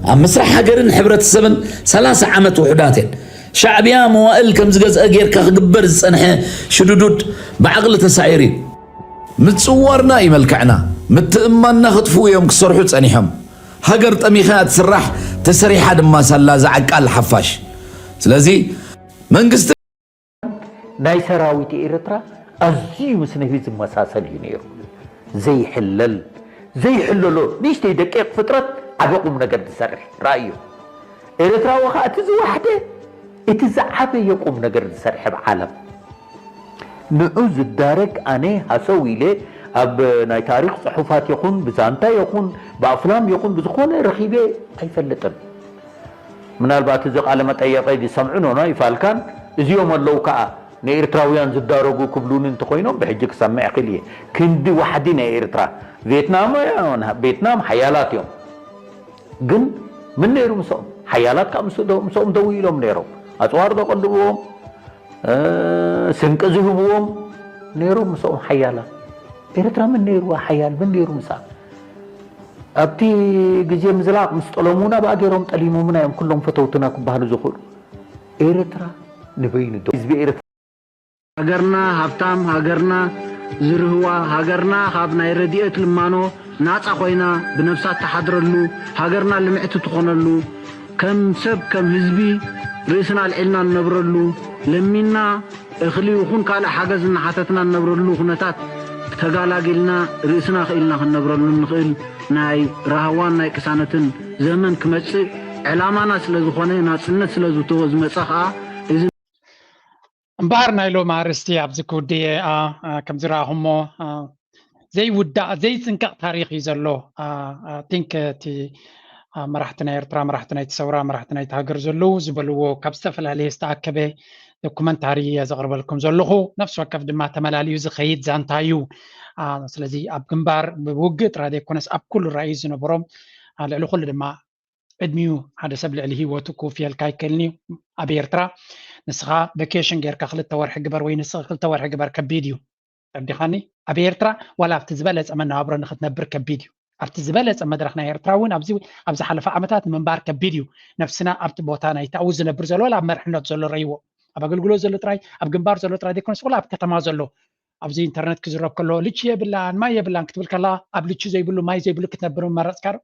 ام مسرح هاجرن حبرت السبن 30 عامت وحداتين شعبيا موائل كم زغز اغير كغبر صنحه شدودود بعقل تسعيرين متصورنا يملكعنا متامنا خطفو يوم كسرحو صنيهم هاجر طميخات سراح تسريحه دما سلا زعقال حفاش سلازي منغست ناي سراويت إيرترا أزي مسنفيز مساسل ينيرو زي حللو نيشتي دقيق فترة عبقوا من قد سرح رأيه إيرترا وخا اتز واحدة اتزعب يقوم من قد سرح بعالم نعوز الدارك أنا هسوي لي أب ناي تاريخ صحفات يكون بزانتا يكون بأفلام يكون بزخون رخيبة أي فلتن من البات زق على متأيقي دي سمعونه يفالكان زيوم اللوكا نيرتراويان زدارو كبلون انتقوينهم بحجك سمع قليه كندي وحدي نيرترا فيتنام حيالات يوم جن من نيرو مسوم حيالات مسوم دويلهم نيرو أطوار دو قلبهم سنكزهبهم نيرو مسوم حيالات إيرترا من نيرو حيال من نيرو مسام أبتي جزء مزلاق مستقلمونا باقيهم تليمونا يوم كلهم فتوتنا كبهانو زخور إيرترا نبين دو حزب إيرترا هاجرنا هفتام هاجرنا زرهوا هاجرنا خابنا يرديت لمانو ناطا خوينا بنفسات تحضرلو هاجرنا لمعت تخونلو كم سب كم حزبي رئيسنا العلنا نبرلو لمينا اخلي وخون كالا حاجزنا حاتتنا نبرلو خنتات تغالاغلنا رئيسنا خيلنا نبرلو نخيل ناي رهوان ناي كسانتن زمن كمص علامانا سلازخونه ناصنت سلازوتو زمصخا امبار نايلو مارستي ابزكودي كم زراهم زي ودا زي سنق تاريخي زلو تينك تي مرحتنا ايرترا مرحتنا يتسورا مرحتنا يتهاجر زلو زبلو كبستفل عليه استعكبه دوكومنتاري زغرب لكم زلو نفس وقف دما تملاليو زخيد زانتايو سلازي اب جنبار بوقت رادي كونس اب كل رئيس نبرم على كل دما ادميو هذا سبل عليه وتكو في الكايكلني ابيرترا نسخه فيكيشن غير كخل التورح جبر وين نسخه التورح جبر كفيديو بدخاني ابيرترا ولا بتزبلص امنا عبر نختنبر كفيديو ابتزبلص مدرخنا ايرتراون ابزي حلفه عمتات منبار كفيديو نفسنا ابت بوتانا يتعوز نبر زلو لا مرحنات زلو ريو ابغلغلو زلو تراي اب جنبار زلو تراي ديكونس ولا بكتما زلو ابزي انترنت كزرب كله لچ يبلان ما يبلان كتبل كلا اب لچ زي بلو ماي زي بلو كتنبرو مرص كار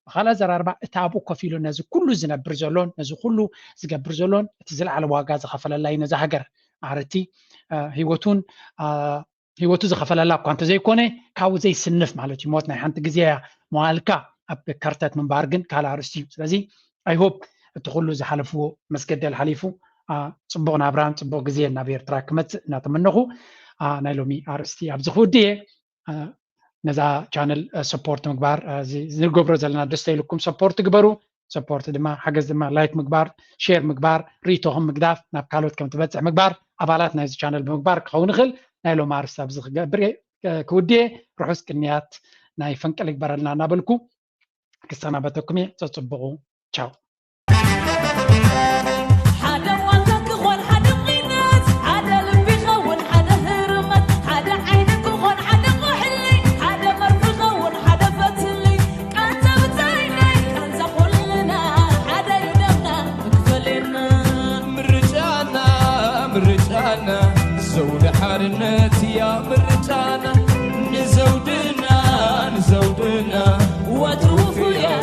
خلاص زراربع تابو كفيلو نز كله زنبر زلون نز كله زغبر زلون تزل على واغا زخفل الله نز هاجر عرتي هيوتو زخفل الله كنت زي كونه كاو زي سنف مالتي موت ناي حنت غزيا موالكا اب كارتات من بارغن كالا ارستي سلازي اي هوب تخلو زحلفو مسجد الحليفو صبغنا ابراهيم صبغ غزيا نابير تراكمت ناتمنخو نايلومي ارستي ابزخودي نزا channel support مقبار زي غبر زلنا دستي لكم support تقبروا support دما حجز دما لايك مقبار شير مقبار ريتوهم مقداف ناب كالوت كم تبصع مقبار ابالاتنا زي channel بمقبار كون خل نايلو مارس ابزخ بري كودي روحس كنيات ناي فنقل يقبرلنا نابلكو كسانا بتكمي تصبغوا تشاو زود حارنت يا مرجانا